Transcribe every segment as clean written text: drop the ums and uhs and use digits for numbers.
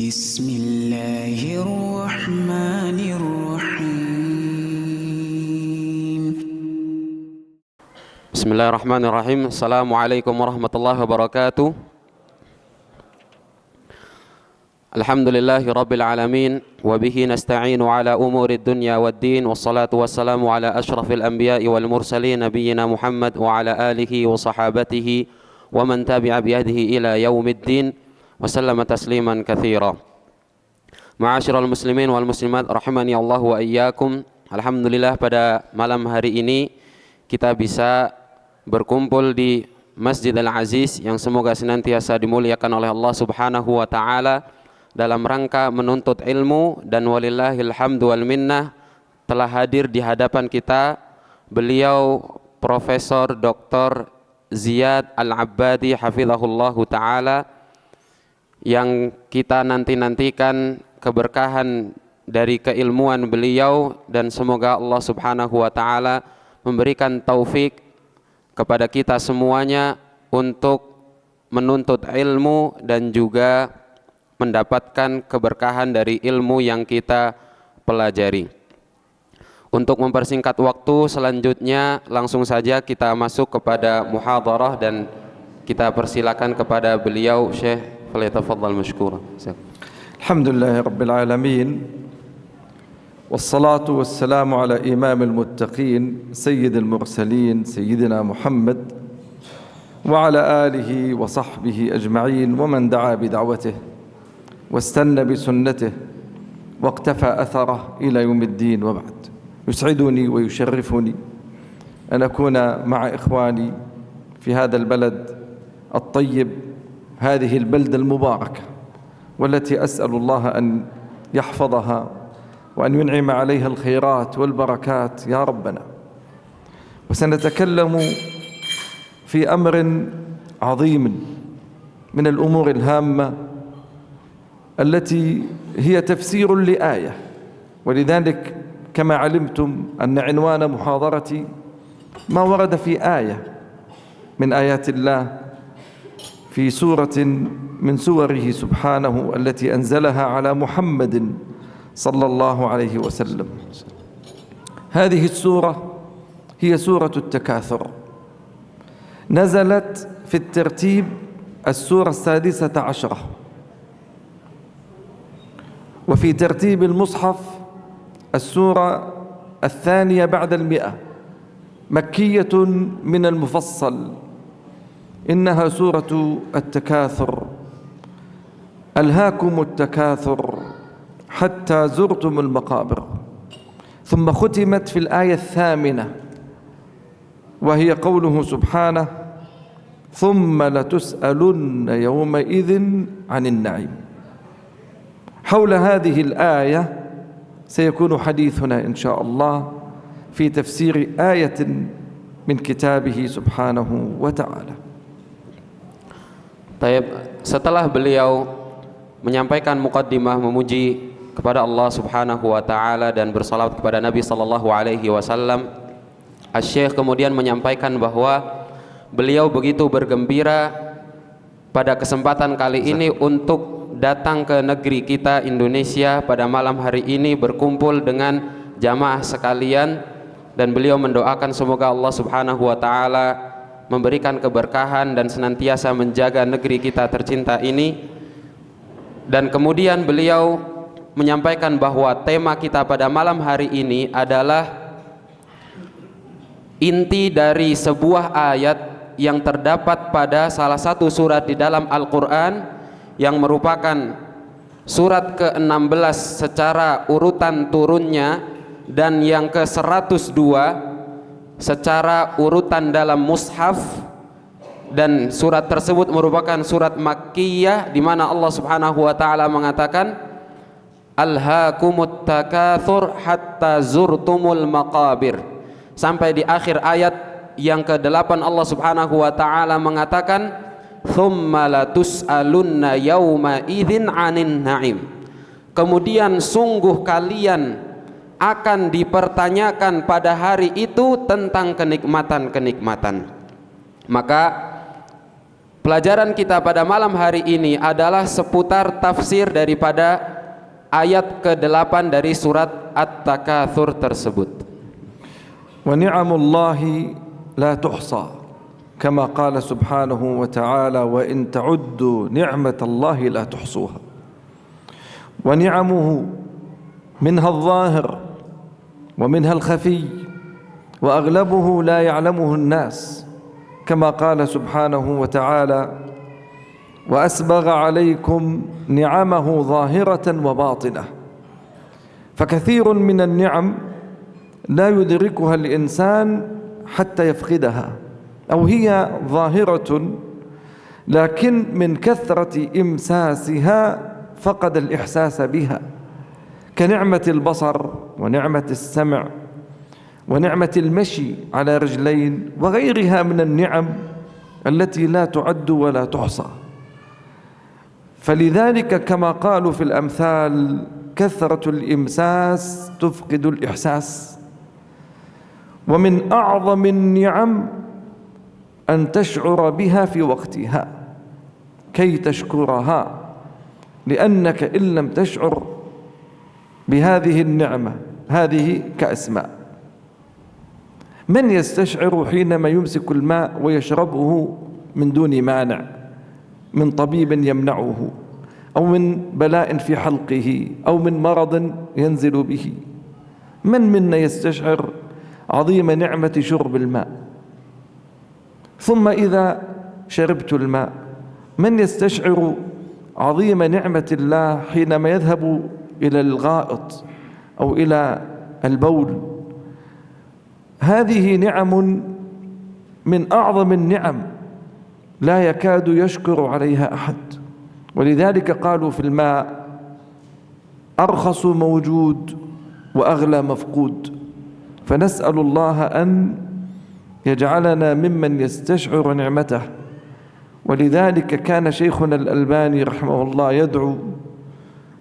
Bismillahirrahmanirrahim. Bismillahirrahmanirrahim. Assalamualaikum warahmatullahi wabarakatuh. Alhamdulillahi rabbil alamin. Wabihi nasta'inu ala umuri dunya waddin. Wassalatu wassalamu ala ashrafil anbiya'i wal mursalin. Nabiyyina Muhammad wa ala alihi wa sahabatihi wa man tabi'a biyadihi ila yaumiddin. Wasallama tasliman katsira. Ma'asyiral muslimin wal muslimat rahimani Allah wa iyyakum. Alhamdulillah, pada malam hari ini kita bisa berkumpul di Masjid Al-Aziz yang semoga senantiasa dimuliakan oleh Allah Subhanahu wa taala dalam rangka menuntut ilmu, dan walillahil hamdu wal minnah telah hadir di hadapan kita beliau Profesor Dr. Ziyad Al-Abbadi hafizahullahu taala, yang kita nantikan keberkahan dari keilmuan beliau, dan semoga Allah Subhanahu wa taala memberikan taufik kepada kita semuanya untuk menuntut ilmu dan juga mendapatkan keberkahan dari ilmu yang kita pelajari. Untuk mempersingkat waktu, selanjutnya langsung saja kita masuk kepada muhadharah, dan kita persilakan kepada beliau Syekh. فليتفضل مشكورا. الحمد لله رب العالمين، والصلاة والسلام على إمام المتقين سيد المرسلين سيدنا محمد وعلى آله وصحبه أجمعين ومن دعا بدعوته واستنى بسنته واقتفى أثره إلى يوم الدين، وبعد. يسعدني ويشرفني أن أكون مع إخواني في هذا البلد الطيب، هذه البلدة المباركة، والتي أسأل الله أن يحفظها وأن ينعم عليها الخيرات والبركات يا ربنا. وسنتكلم في أمر عظيم من الأمور الهامة التي هي تفسير لآية، ولذلك كما علمتم أن عنوان محاضرتي ما ورد في آية من آيات الله في سورة من سوره سبحانه التي أنزلها على محمد صلى الله عليه وسلم. هذه السورة هي سورة التكاثر، نزلت في الترتيب السورة 16، وفي ترتيب المصحف السورة 2 بعد 100، مكية من المفصل. إنها سورة التكاثر. ألهاكم التكاثر حتى زرتم المقابر، ثم ختمت في الآية 8، وهي قوله سبحانه ثم لتسألن يومئذ عن النعيم. حول هذه الآية سيكون حديثنا إن شاء الله في تفسير آية من كتابه سبحانه وتعالى. Taib, setelah beliau menyampaikan muqaddimah memuji kepada Allah Subhanahu wa taala dan bersalawat kepada Nabi sallallahu alaihi wasallam, Asy-Syaikh kemudian menyampaikan bahwa beliau begitu bergembira pada kesempatan kali ini untuk datang ke negeri kita Indonesia pada malam hari ini berkumpul dengan jamaah sekalian, dan beliau mendoakan semoga Allah Subhanahu wa taala memberikan keberkahan dan senantiasa menjaga negeri kita tercinta ini. Dan kemudian beliau menyampaikan bahwa tema kita pada malam hari ini adalah inti dari sebuah ayat yang terdapat pada salah satu surat di dalam Al-Quran, yang merupakan surat ke-16 secara urutan turunnya, dan yang ke-102 secara urutan dalam mushaf, dan surat tersebut merupakan surat Makkiyah, di mana Allah Subhanahu wa taala mengatakan alhaakumut takatsur hatta zurtumul maqabir, sampai di akhir ayat yang ke-8 Allah Subhanahu wa taala mengatakan tsumma latus'alunna yauma idzin 'anin na'im, kemudian sungguh kalian akan dipertanyakan pada hari itu tentang kenikmatan-kenikmatan. Maka Pelajaran kita pada malam hari ini adalah seputar tafsir daripada ayat ke-8 dari surat At-Takatsur tersebut. Wa ni'amullahi la tuhsa kama qala subhanahu wa ta'ala wa in ta'uddu ni'matallahi la tuhsuha. Wa ni'amuhu minha adh-dhahir wa minha al-khafi wa aghlabuhu la ya'lamuhu an-nas كما قال سبحانه وتعالى وأسبغ عليكم نعمه ظاهرة وباطنة فكثير من النعم لا يدركها الإنسان حتى يفقدها أو هي ظاهرة لكن من كثرة إمساسها فقد الإحساس بها كنعمة البصر ونعمة السمع ونعمة المشي على رجلين وغيرها من النعم التي لا تعد ولا تحصى. فلذلك كما قالوا في الأمثال كثرة الإمساس تفقد الإحساس. ومن أعظم النعم أن تشعر بها في وقتها كي تشكرها، لأنك إن لم تشعر بهذه النعمة هذه كأسماء. من يستشعر حينما يمسك الماء ويشربه من دون مانع من طبيب يمنعه أو من بلاء في حلقه أو من مرض ينزل به؟ من منا يستشعر عظيم نعمة شرب الماء؟ ثم إذا شربت الماء من يستشعر عظيم نعمة الله حينما يذهب إلى الغائط أو إلى البول؟ هذه نعم من أعظم النعم لا يكاد يشكر عليها أحد. ولذلك قالوا في الماء أرخص موجود وأغلى مفقود. فنسأل الله أن يجعلنا ممن يستشعر نعمته. ولذلك كان شيخنا الألباني رحمه الله يدعو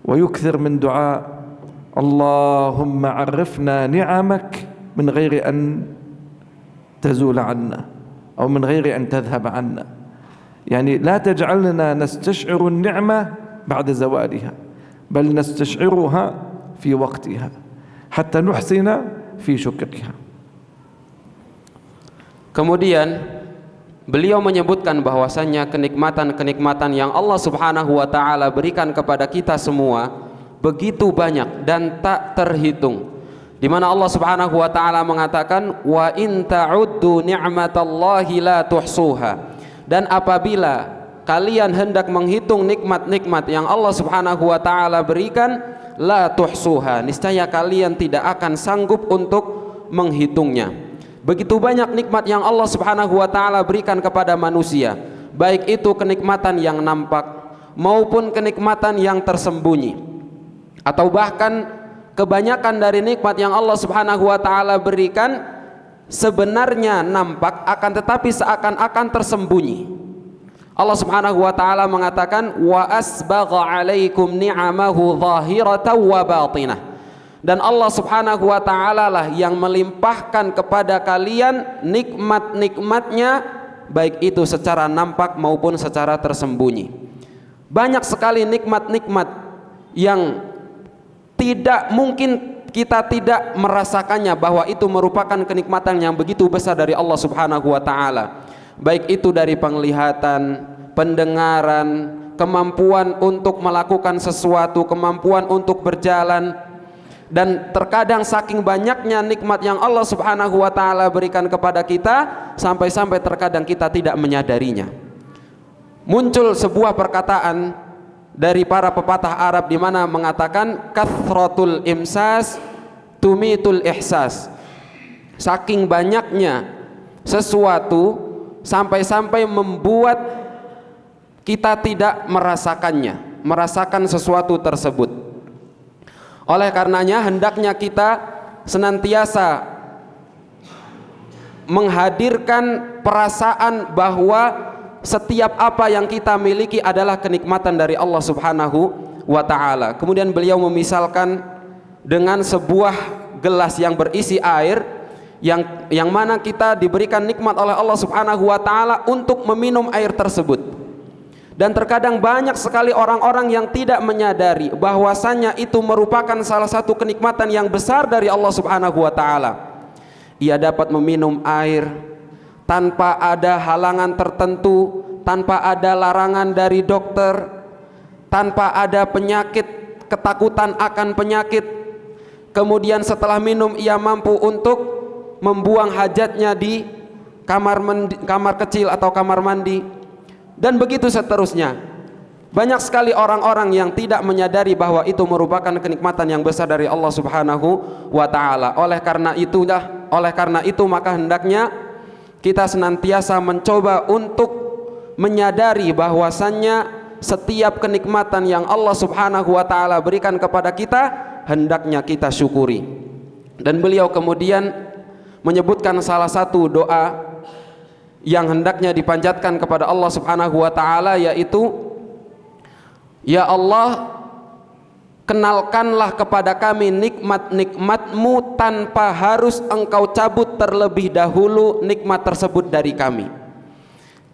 ويكثر من دعاء اللهم عرفنا نعمك من غير أن تزول عنا أو من غير أن تذهب عنا، يعني لا تجعلنا نستشعر النعمة بعد زوالها بل نستشعرها في وقتها حتى نحسن في شكرها. Kemudian beliau menyebutkan bahwasannya kenikmatan-kenikmatan yang Allah Subhanahu wa taala berikan kepada kita semua begitu banyak dan tak terhitung, di mana Allah Subhanahu wa taala mengatakan wa in ta'uddu ni'matallahi la tuhsuha, dan apabila kalian hendak menghitung nikmat-nikmat yang Allah Subhanahu wa taala berikan, la tuhsuha, niscaya kalian tidak akan sanggup untuk menghitungnya. Begitu banyak nikmat yang Allah Subhanahu wa taala berikan kepada manusia, baik itu kenikmatan yang nampak maupun kenikmatan yang tersembunyi, atau bahkan kebanyakan dari nikmat yang Allah Subhanahu wa taala berikan sebenarnya nampak akan tetapi seakan-akan tersembunyi. Allah Subhanahu wa taala mengatakan wa asbagha 'alaikum ni'amahu zahiratan wa batinah. Dan Allah Subhanahu wa taala lah yang melimpahkan kepada kalian nikmat-nikmatnya baik itu secara nampak maupun secara tersembunyi. Banyak sekali nikmat-nikmat yang tidak mungkin kita tidak merasakannya, bahwa itu merupakan kenikmatan yang begitu besar dari Allah Subhanahu wa taala. Baik itu dari penglihatan, pendengaran, kemampuan untuk melakukan sesuatu, kemampuan untuk berjalan. Dan terkadang saking banyaknya nikmat yang Allah Subhanahu wa taala berikan kepada kita, sampai-sampai terkadang kita tidak menyadarinya. Muncul sebuah perkataan dari para pepatah Arab di mana mengatakan kathratul imsas tumitul ihsas. Saking banyaknya sesuatu sampai-sampai membuat kita tidak merasakan sesuatu tersebut. Oleh karenanya hendaknya kita senantiasa menghadirkan perasaan bahwa setiap apa yang kita miliki adalah kenikmatan dari Allah Subhanahu wa taala. Kemudian beliau memisalkan dengan sebuah gelas yang berisi air yang mana kita diberikan nikmat oleh Allah Subhanahu wa taala untuk meminum air tersebut. Dan terkadang banyak sekali orang-orang yang tidak menyadari bahwasannya itu merupakan salah satu kenikmatan yang besar dari Allah Subhanahu wa taala. Ia dapat meminum air tanpa ada halangan tertentu, tanpa ada larangan dari dokter, tanpa ada penyakit, ketakutan akan penyakit. Kemudian setelah minum ia mampu untuk membuang hajatnya di kamar kecil atau kamar mandi, dan begitu seterusnya. Banyak sekali orang-orang yang tidak menyadari bahwa itu merupakan kenikmatan yang besar dari Allah Subhanahu wa taala. Oleh karena itu maka hendaknya kita senantiasa mencoba untuk menyadari bahwasannya setiap kenikmatan yang Allah Subhanahu wa taala berikan kepada kita hendaknya kita syukuri. Dan beliau kemudian menyebutkan salah satu doa yang hendaknya dipanjatkan kepada Allah Subhanahu wa taala, yaitu, ya Allah, kenalkanlah kepada kami nikmat-nikmat-Mu tanpa harus Engkau cabut terlebih dahulu nikmat tersebut dari kami.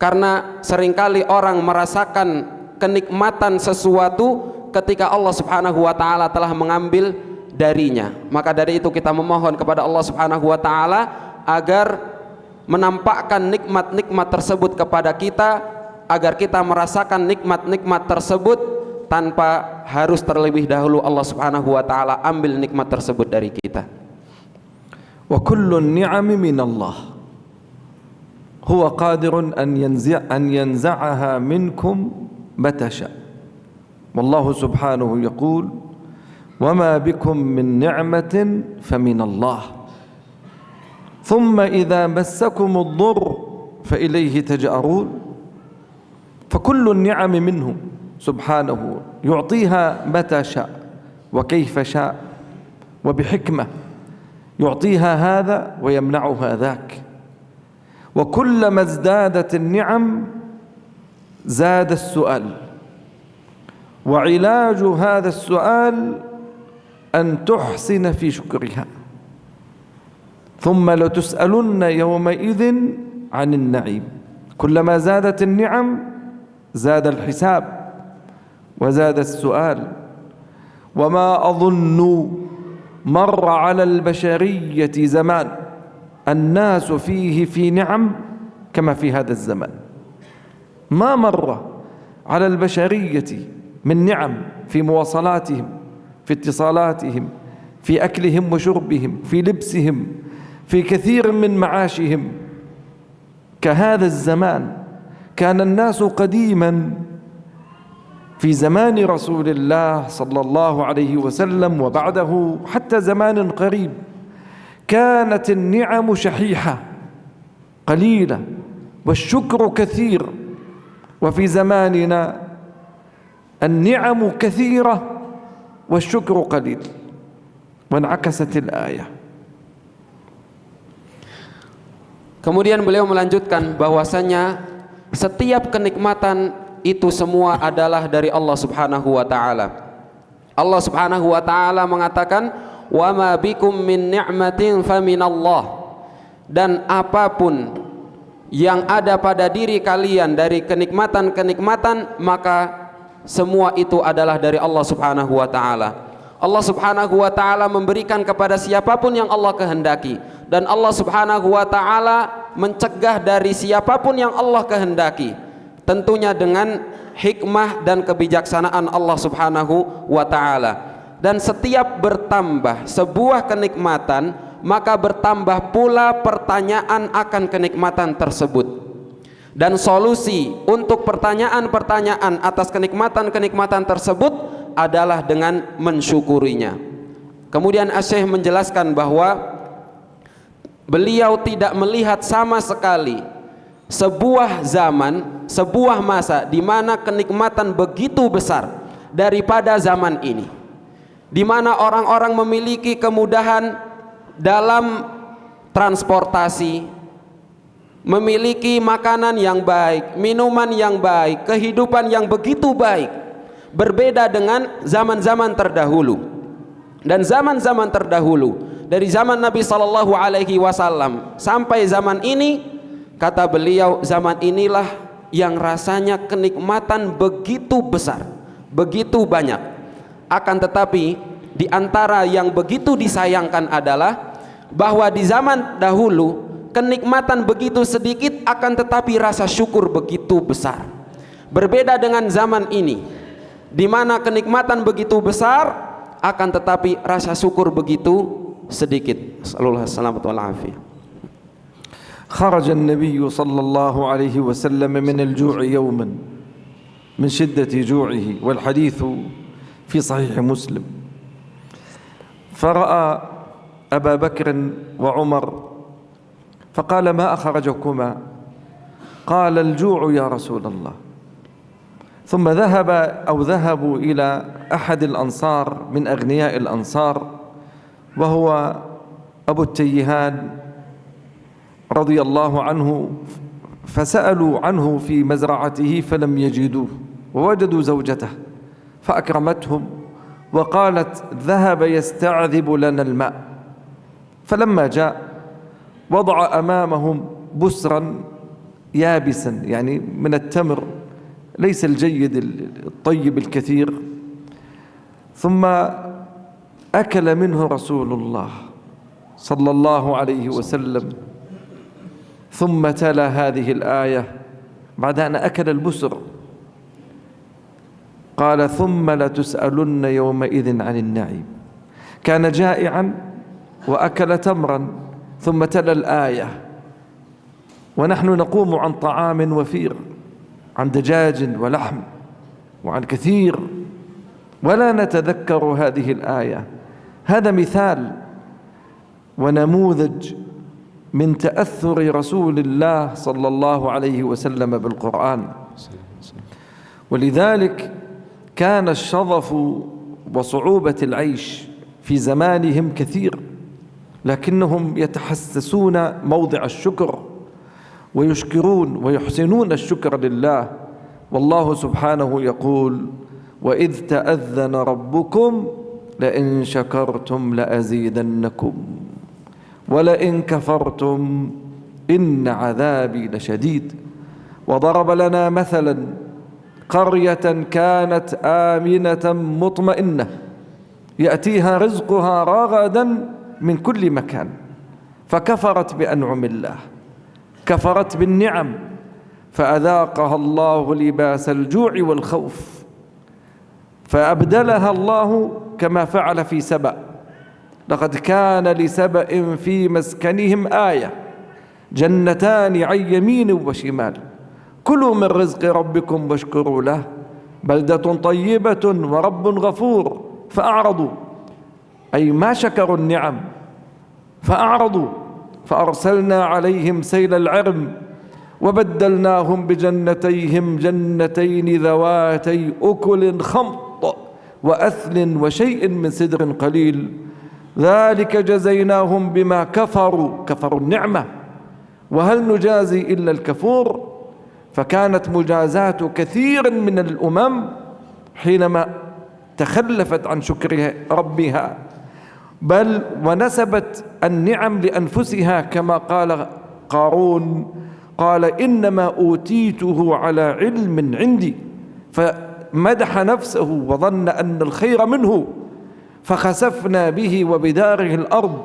Karena seringkali orang merasakan kenikmatan sesuatu ketika Allah Subhanahu wa taala telah mengambil darinya. Maka dari itu kita memohon kepada Allah Subhanahu wa taala agar menampakkan nikmat-nikmat tersebut kepada kita, agar kita merasakan nikmat-nikmat tersebut tanpa harus terlebih dahulu Allah Subhanahu wa taala ambil nikmat tersebut dari kita. Wa kullu ni'ami min Allah huwa qadirun an yanza'aha minkum mata sha. Wallahu subhanahu yaqul وما بكم من نعمة فمن الله ثم إذا مسكم الضر فإليه تجأرون. فكل النعم منه سبحانه يعطيها متى شاء وكيف شاء وبحكمة، يعطيها هذا ويمنعها ذاك. وكلما ازدادت النعم زاد السؤال، وعلاج هذا السؤال أن تحسن في شكرها، ثم لتسألن يومئذ عن النعيم. كلما زادت النعم زاد الحساب وزاد السؤال. وما أظن مر على البشرية زمان الناس فيه في نعم كما في هذا الزمان. ما مر على البشرية من نعم في مواصلاتهم، في اتصالاتهم، في أكلهم وشربهم، في لبسهم، في كثير من معاشهم كهذا الزمان. كان الناس قديما في زمان رسول الله صلى الله عليه وسلم وبعده حتى زمان قريب كانت النعم شحيحة قليلة والشكر كثير، وفي زماننا النعم كثيرة والشكر قليل، وانعكست الآية. Kemudian beliau melanjutkan bahwasanya setiap kenikmatan itu semua adalah dari Allah Subhanahu wa taala. Allah Subhanahu wa taala mengatakan, "Wa ma bikum min ni'matin faminallah." Dan apapun yang ada pada diri kalian dari kenikmatan-kenikmatan, maka semua itu adalah dari Allah Subhanahu wa taala. Allah Subhanahu wa taala memberikan kepada siapapun yang Allah kehendaki, dan Allah Subhanahu wa taala mencegah dari siapapun yang Allah kehendaki, tentunya dengan hikmah dan kebijaksanaan Allah Subhanahu wa taala. Dan setiap bertambah sebuah kenikmatan, maka bertambah pula pertanyaan akan kenikmatan tersebut. Dan solusi untuk pertanyaan-pertanyaan atas kenikmatan-kenikmatan tersebut adalah dengan mensyukurinya. Kemudian Asy-Syaikh menjelaskan bahwa beliau tidak melihat sama sekali sebuah zaman, sebuah masa di mana kenikmatan begitu besar daripada zaman ini, di mana orang-orang memiliki kemudahan dalam transportasi, memiliki makanan yang baik, minuman yang baik, kehidupan yang begitu baik, berbeda dengan zaman-zaman terdahulu. Dan zaman-zaman terdahulu dari zaman Nabi sallallahu alaihi wasallam sampai zaman ini, kata beliau, zaman inilah yang rasanya kenikmatan begitu besar, begitu banyak. Akan tetapi di antara yang begitu disayangkan adalah bahwa di zaman dahulu kenikmatan begitu sedikit, akan tetapi rasa syukur begitu besar. Berbeda dengan zaman ini, di mana kenikmatan begitu besar, akan tetapi rasa syukur begitu sedikit. Sallallahu alaihi wasallam. خرج النبي صلى الله عليه وسلم من الجوع يوما من شدة جوعه، والحديث في صحيح مسلم، فرأى أبا بكر وعمر فقال: ما أخرجكما؟ قال: الجوع يا رسول الله. ثم ذهبوا إلى أحد الأنصار من أغنياء الأنصار وهو أبو التيهان رضي الله عنه، فسألوا عنه في مزرعته فلم يجدوه، ووجدوا زوجته فأكرمتهم وقالت: ذهب يستعذب لنا الماء. فلما جاء وضع أمامهم بسرا يابسا، يعني من التمر ليس الجيد الطيب الكثير، ثم أكل منه رسول الله صلى الله عليه وسلم، ثم تلا هذه الآية بعد أن أكل البسر، قال: ثم لتسألن يومئذ عن النعيم. كان جائعا وأكل تمرا، ثم تلا الآية، ونحن نقوم عن طعام وفير، عن دجاج ولحم وعن كثير، ولا نتذكر هذه الآية. هذا مثال ونموذج من تأثر رسول الله صلى الله عليه وسلم بالقرآن. ولذلك كان الشظف وصعوبة العيش في زمانهم كثير، لكنهم يتحسسون موضع الشكر ويشكرون ويحسنون الشكر لله. والله سبحانه يقول: وإذ تأذن ربكم لئن شكرتم لأزيدنكم ولئن كفرتم إن عذابي لشديد. وضرب لنا مثلا قرية كانت آمنة مطمئنة يأتيها رزقها رغدا من كل مكان، فكفرت بأنعم الله، كفرت بالنعم، فأذاقها الله لباس الجوع والخوف، فأبدلها الله كما فعل في سبأ. لقد كان لسبأ في مسكنهم آية، جنتان عن يمين وشمال، كلوا من رزق ربكم واشكروا له بلدة طيبة ورب غفور. فأعرضوا، أي ما شكروا النعم، فأعرضوا، فأرسلنا عليهم سيل العرم وبدلناهم بجنتيهم جنتين ذواتي أكل خمط وأثل وشيء من سدر قليل، ذلك جزيناهم بما كفروا النعمة، وهل نجازي إلا الكفور؟ فكانت مجازات كثير من الأمم حينما تخلفت عن شكر ربها، بل ونسبت النعم لأنفسها، كما قال قارون: قال إنما أوتيته على علم عندي، فمدح نفسه وظن أن الخير منه، فخسفنا به وبداره الأرض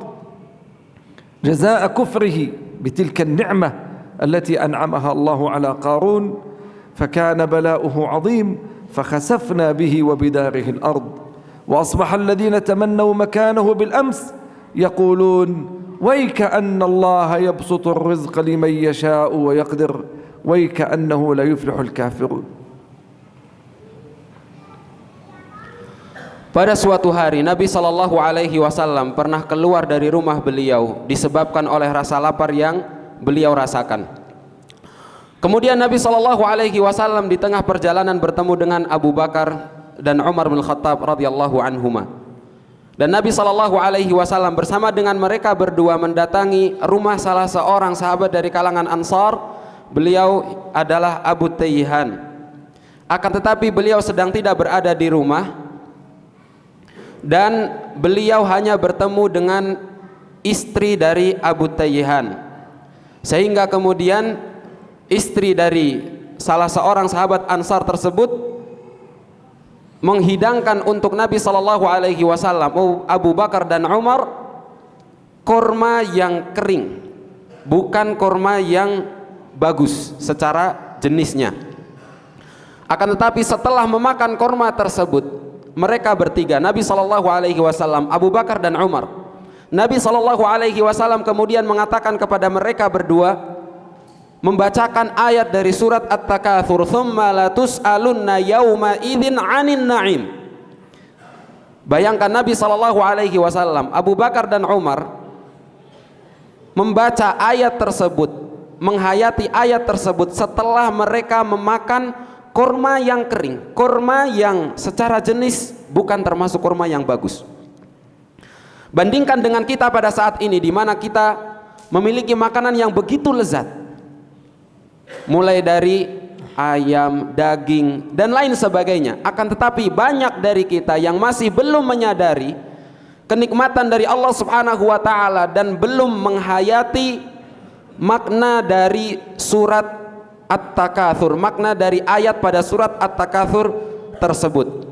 جزاء كفره بتلك النعمة التي أنعمها الله على قارون، فكان بلاؤه عظيم، فخسفنا به وبداره الأرض. وأصبح الذين تمنوا مكانه بالأمس يقولون: ويك أن الله يبسط الرزق لمن يشاء ويقدر ويك أنه لا يفلح الكافرون. Pada suatu hari Nabi Shallallahu Alaihi Wasallam pernah keluar dari rumah beliau disebabkan oleh rasa lapar yang beliau rasakan. Kemudian Nabi Shallallahu Alaihi Wasallam di tengah perjalanan bertemu dengan Abu Bakar dan Umar bin Khattab radhiyallahu anhuma. Dan Nabi Shallallahu Alaihi Wasallam bersama dengan mereka berdua mendatangi rumah salah seorang sahabat dari kalangan Ansar. Beliau adalah Abu Tayyihan. Akan tetapi beliau sedang tidak berada di rumah, dan beliau hanya bertemu dengan istri dari Abu Tayyihan, sehingga kemudian istri dari salah seorang sahabat Ansar tersebut menghidangkan untuk Nabi sallallahu alaihi wasallam, Abu Bakar dan Umar, korma yang kering, bukan korma yang bagus secara jenisnya. Akan tetapi setelah memakan korma tersebut, mereka bertiga, Nabi sallallahu alaihi wasallam, Abu Bakar dan Umar, Nabi sallallahu alaihi wasallam kemudian mengatakan kepada mereka berdua, membacakan ayat dari surat At-Takatsur, "Tsumma la tus'alunna yauma idzin 'anin na'im." Bayangkan Nabi sallallahu alaihi wasallam, Abu Bakar dan Umar membaca ayat tersebut, menghayati ayat tersebut setelah mereka memakan kurma yang kering, kurma yang secara jenis bukan termasuk kurma yang bagus. Bandingkan dengan kita pada saat ini, di mana kita memiliki makanan yang begitu lezat, mulai dari ayam, daging, dan lain sebagainya. Akan tetapi banyak dari kita yang masih belum menyadari kenikmatan dari Allah Subhanahu wa ta'ala dan belum menghayati makna dari surat At-Takatsur, makna dari ayat pada surat At-Takatsur tersebut.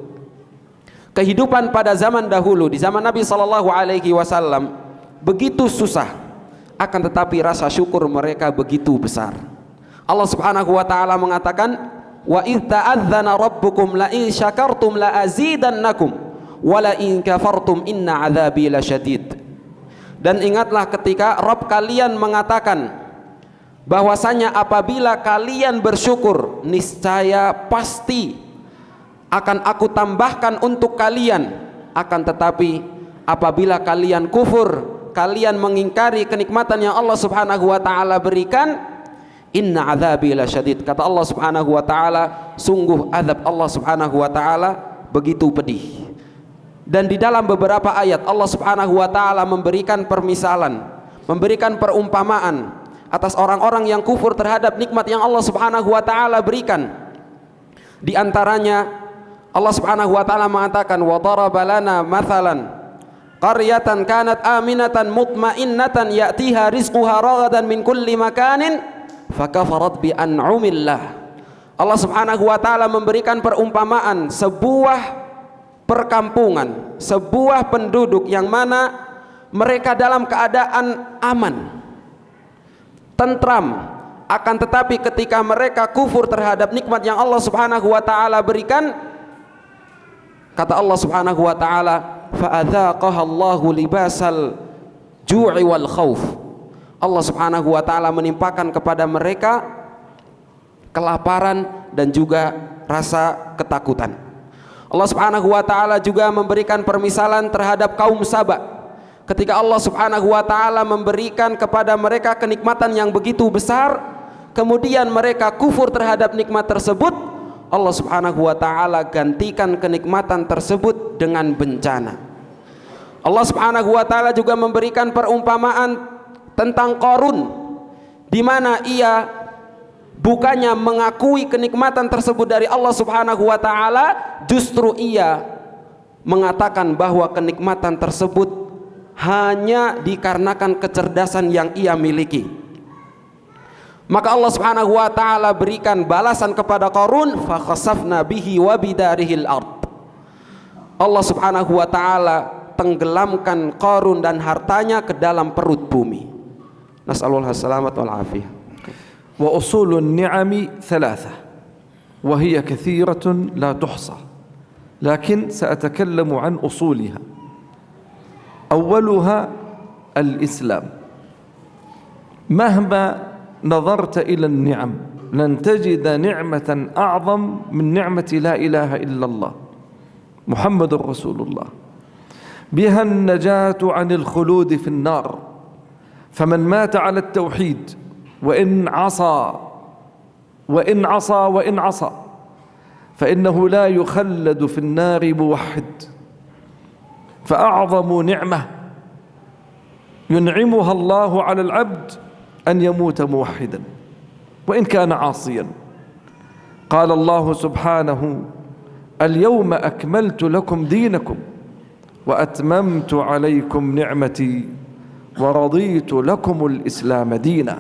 Kehidupan pada zaman dahulu, di zaman Nabi sallallahu alaihi wasallam, begitu susah, akan tetapi rasa syukur mereka begitu besar. Allah Subhanahu wa ta'ala mengatakan, "Wa idz ta'adzana rabbukum la in syakartum la azidannakum wa la in kafartum inna 'adzabi lasyadid." Dan ingatlah ketika Rabb kalian mengatakan bahwasanya apabila kalian bersyukur, niscaya pasti akan aku tambahkan untuk kalian. Akan tetapi apabila kalian kufur, kalian mengingkari kenikmatan yang Allah Subhanahu wa ta'ala berikan, inna adzabi lasyadid. Kata Allah Subhanahu wa ta'ala, sungguh azab Allah Subhanahu wa ta'ala begitu pedih. Dan di dalam beberapa ayat Allah Subhanahu wa ta'ala memberikan permisalan, memberikan perumpamaan atas orang-orang yang kufur terhadap nikmat yang Allah Subhanahu wa ta'ala berikan. Di antaranya Allah Subhanahu wa ta'ala mengatakan, wa daraba lana mathalan qaryatan kanat aminatan mutmainnatan ya'tiha rizquha ragadan min kulli makanin fakafarat bi an'umillah. Allah Subhanahu wa ta'ala memberikan perumpamaan sebuah perkampungan, sebuah penduduk yang mana mereka dalam keadaan aman, tentram, akan tetapi ketika mereka kufur terhadap nikmat yang Allah Subhanahu wa ta'ala berikan, kata Allah Subhanahu wa ta'ala, fa'adzaqaha Allahu libasal ju'i wal khauf. Allah Subhanahu wa ta'ala menimpakan kepada mereka kelaparan dan juga rasa ketakutan. Allah Subhanahu wa ta'ala juga memberikan permisalan terhadap kaum Saba. Ketika Allah Subhanahu wa ta'ala memberikan kepada mereka kenikmatan yang begitu besar, kemudian mereka kufur terhadap nikmat tersebut, Allah Subhanahu wa ta'ala gantikan kenikmatan tersebut dengan bencana. Allah Subhanahu wa ta'ala juga memberikan perumpamaan tentang Qarun, di mana ia bukannya mengakui kenikmatan tersebut dari Allah Subhanahu wa ta'ala, justru ia mengatakan bahwa kenikmatan tersebut hanya dikarenakan kecerdasan yang ia miliki. Maka Allah Subhanahu wa ta'ala berikan balasan kepada Qarun, fa khasafna bihi wa bidarihil ard. Allah Subhanahu wa ta'ala tenggelamkan Qarun dan hartanya ke dalam perut bumi. Nas'alullah salamat wal afiyah. Wa usulun ni'ami thalatha wa hiya kathiratun la tuhsa, lakin sa'atakallamu an usuliha. Awwaluha al-Islam. Mahma نظرت إلى النعم لن تجد نعمة أعظم من نعمة لا إله إلا الله محمد رسول الله، بها النجاة عن الخلود في النار. فمن مات على التوحيد وإن عصى فإنه لا يخلد في النار موحد. فأعظم نعمة ينعمها الله على العبد أن يموت موحدا وإن كان عاصيا. قال الله سبحانه: اليوم أكملت لكم دينكم وأتممت عليكم نعمتي ورضيت لكم الإسلام دينا.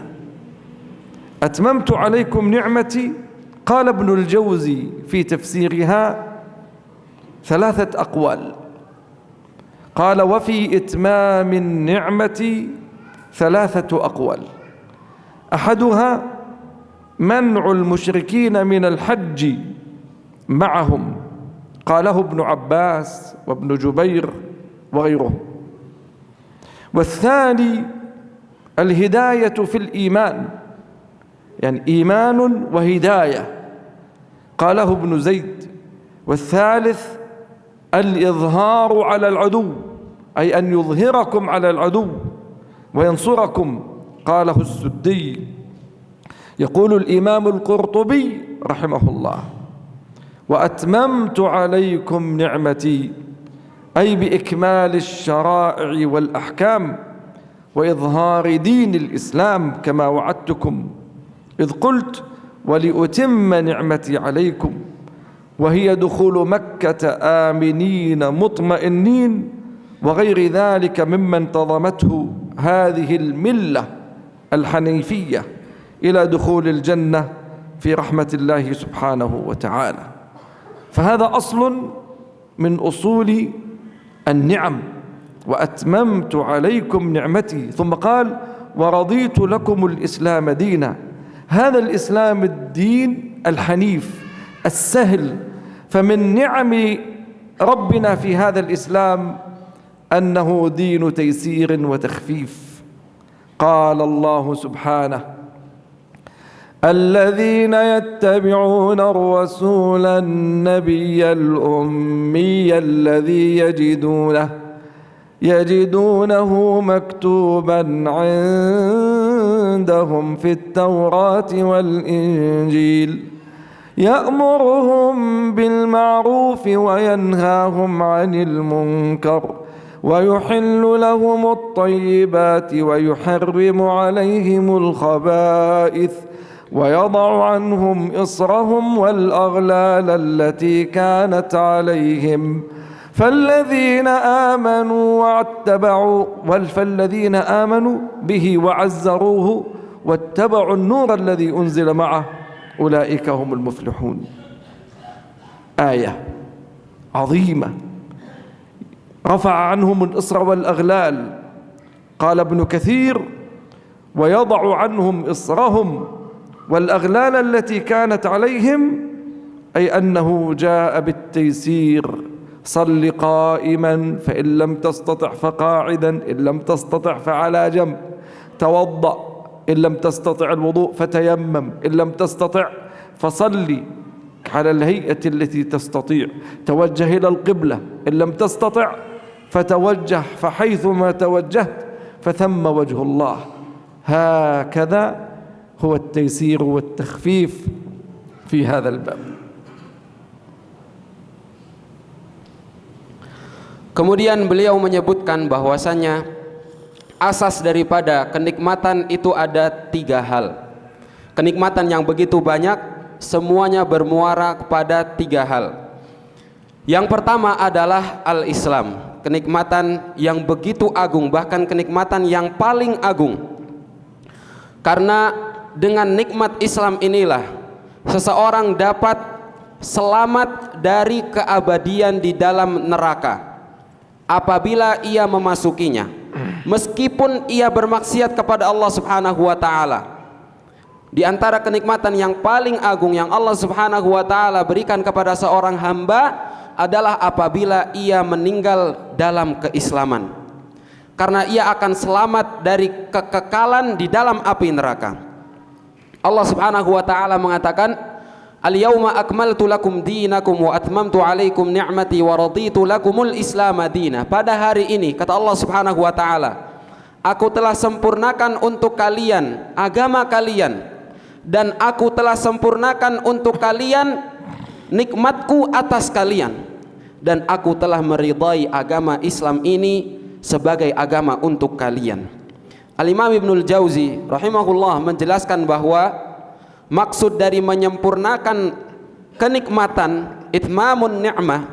أتممت عليكم نعمتي. قال ابن الجوزي في تفسيرها 3 أقوال. قال: وفي إتمام النعمة 3 أقوال. أحدها منع المشركين من الحج معهم، قاله ابن عباس وابن جبير وغيره. والثاني الهداية في الإيمان، يعني إيمان وهداية، قاله ابن زيد. والثالث الإظهار على العدو، أي أن يظهركم على العدو وينصركم، قاله السدي. يقول الإمام القرطبي رحمه الله: وأتممت عليكم نعمتي، أي بإكمال الشرائع والأحكام وإظهار دين الإسلام كما وعدتكم، إذ قلت: ولأتم نعمتي عليكم، وهي دخول مكة آمنين مطمئنين، وغير ذلك مما انتظمته هذه الملة الحنيفية إلى دخول الجنة في رحمة الله سبحانه وتعالى. فهذا أصل من أصول النعم. وأتممت عليكم نعمتي. ثم قال: ورضيت لكم الإسلام دينا. هذا الإسلام الدين الحنيف السهل. فمن نعم ربنا في هذا الإسلام أنه دين تيسير وتخفيف. قال الله سبحانه: الذين يتبعون الرسول النبي الأمي الذي يجدونه مكتوبا عندهم في التوراة والإنجيل يأمرهم بالمعروف وينهاهم عن المنكر ويحل لهم الطيبات ويحرم عليهم الخبائث ويضع عنهم إصرهم والأغلال التي كانت عليهم فالذين آمنوا به وعزروه واتبعوا النور الذي أنزل معه أولئك هم المفلحون. آية عظيمة رفع عنهم الإصر والأغلال. قال ابن كثير: ويضع عنهم إصرهم والأغلال التي كانت عليهم، أي أنه جاء بالتيسير. صل قائما فإن لم تستطع فقاعدا، إن لم تستطع فعلى جنب. توضأ إن لم تستطع الوضوء فتيمم، إن لم تستطع فصلي على الهيئة التي تستطيع. توجه إلى القبلة، إن لم تستطع فتوجه، فحيثما توجهت فثم وجه الله. هكذا هو التيسير والتخفيف في هذا الباب. Kemudian beliau menyebutkan bahwasanya asas daripada kenikmatan itu ada 3 hal. Kenikmatan yang begitu banyak, semuanya bermuara kepada 3 hal. Yang pertama adalah al-Islam, kenikmatan yang begitu agung, bahkan kenikmatan yang paling agung. Karena dengan nikmat Islam inilah seseorang dapat selamat dari keabadian di dalam neraka apabila ia memasukinya, meskipun ia bermaksiat kepada Allah Subhanahu wa taala. Di antara kenikmatan yang paling agung yang Allah Subhanahu wa taala berikan kepada seorang hamba adalah apabila ia meninggal dalam keislaman, karena ia akan selamat dari kekekalan di dalam api neraka. Allah Subhanahu wa taala mengatakan, Al-yawma akmaltu lakum dinakum wa atmamtu alaikum ni'mati wa raditu lakumul Islam dina. Pada hari ini, kata Allah Subhanahu wa taala, aku telah sempurnakan untuk kalian agama kalian, dan aku telah sempurnakan untuk kalian nikmatku atas kalian, dan aku telah meridai agama Islam ini sebagai agama untuk kalian. Al-Imam Ibnul Jauzi rahimahullah menjelaskan bahwa maksud dari menyempurnakan kenikmatan, itmamun ni'mah,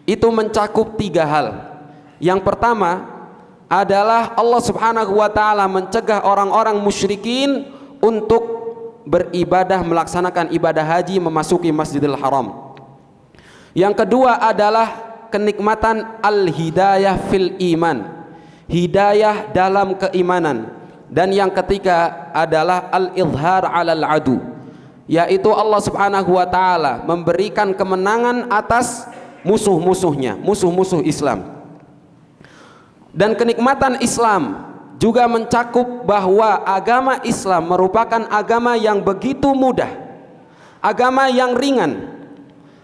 itu mencakup 3 hal. Yang pertama, adalah Allah Subhanahu wa taala mencegah orang-orang musyrikin untuk beribadah, melaksanakan ibadah haji, memasuki Masjidil Haram. Yang kedua adalah kenikmatan al-hidayah fil iman, hidayah dalam keimanan. Dan yang ketiga adalah al-izhar 'alal adu, yaitu Allah Subhanahu wa taala memberikan kemenangan atas musuh-musuhnya, musuh-musuh Islam. Dan kenikmatan Islam juga mencakup bahwa agama Islam merupakan agama yang begitu mudah, agama yang ringan.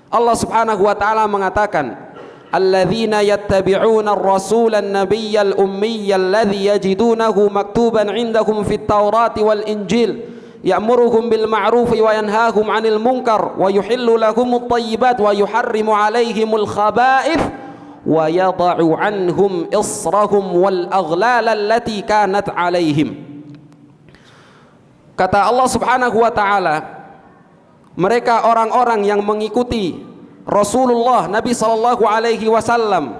Allah Subhanahu wa taala mengatakan, alladzina yattabi'una ar-rasula an-nabiyyal ummiyyal ladzi yajidunahu maktuban 'indahum fit taurati wal injil ya'muruhum bil ma'rufi wa yanhahum 'anil munkar wa yuhillu lahumut thayyibat wa yuharrimu 'alaihimul khaba'ith wa yada'u 'anhum israhum wal aghlal allati kanat 'alaihim. Kata Allah Subhanahu wa taala, mereka orang-orang yang mengikuti Rasulullah Nabi sallallahu alaihi wasallam,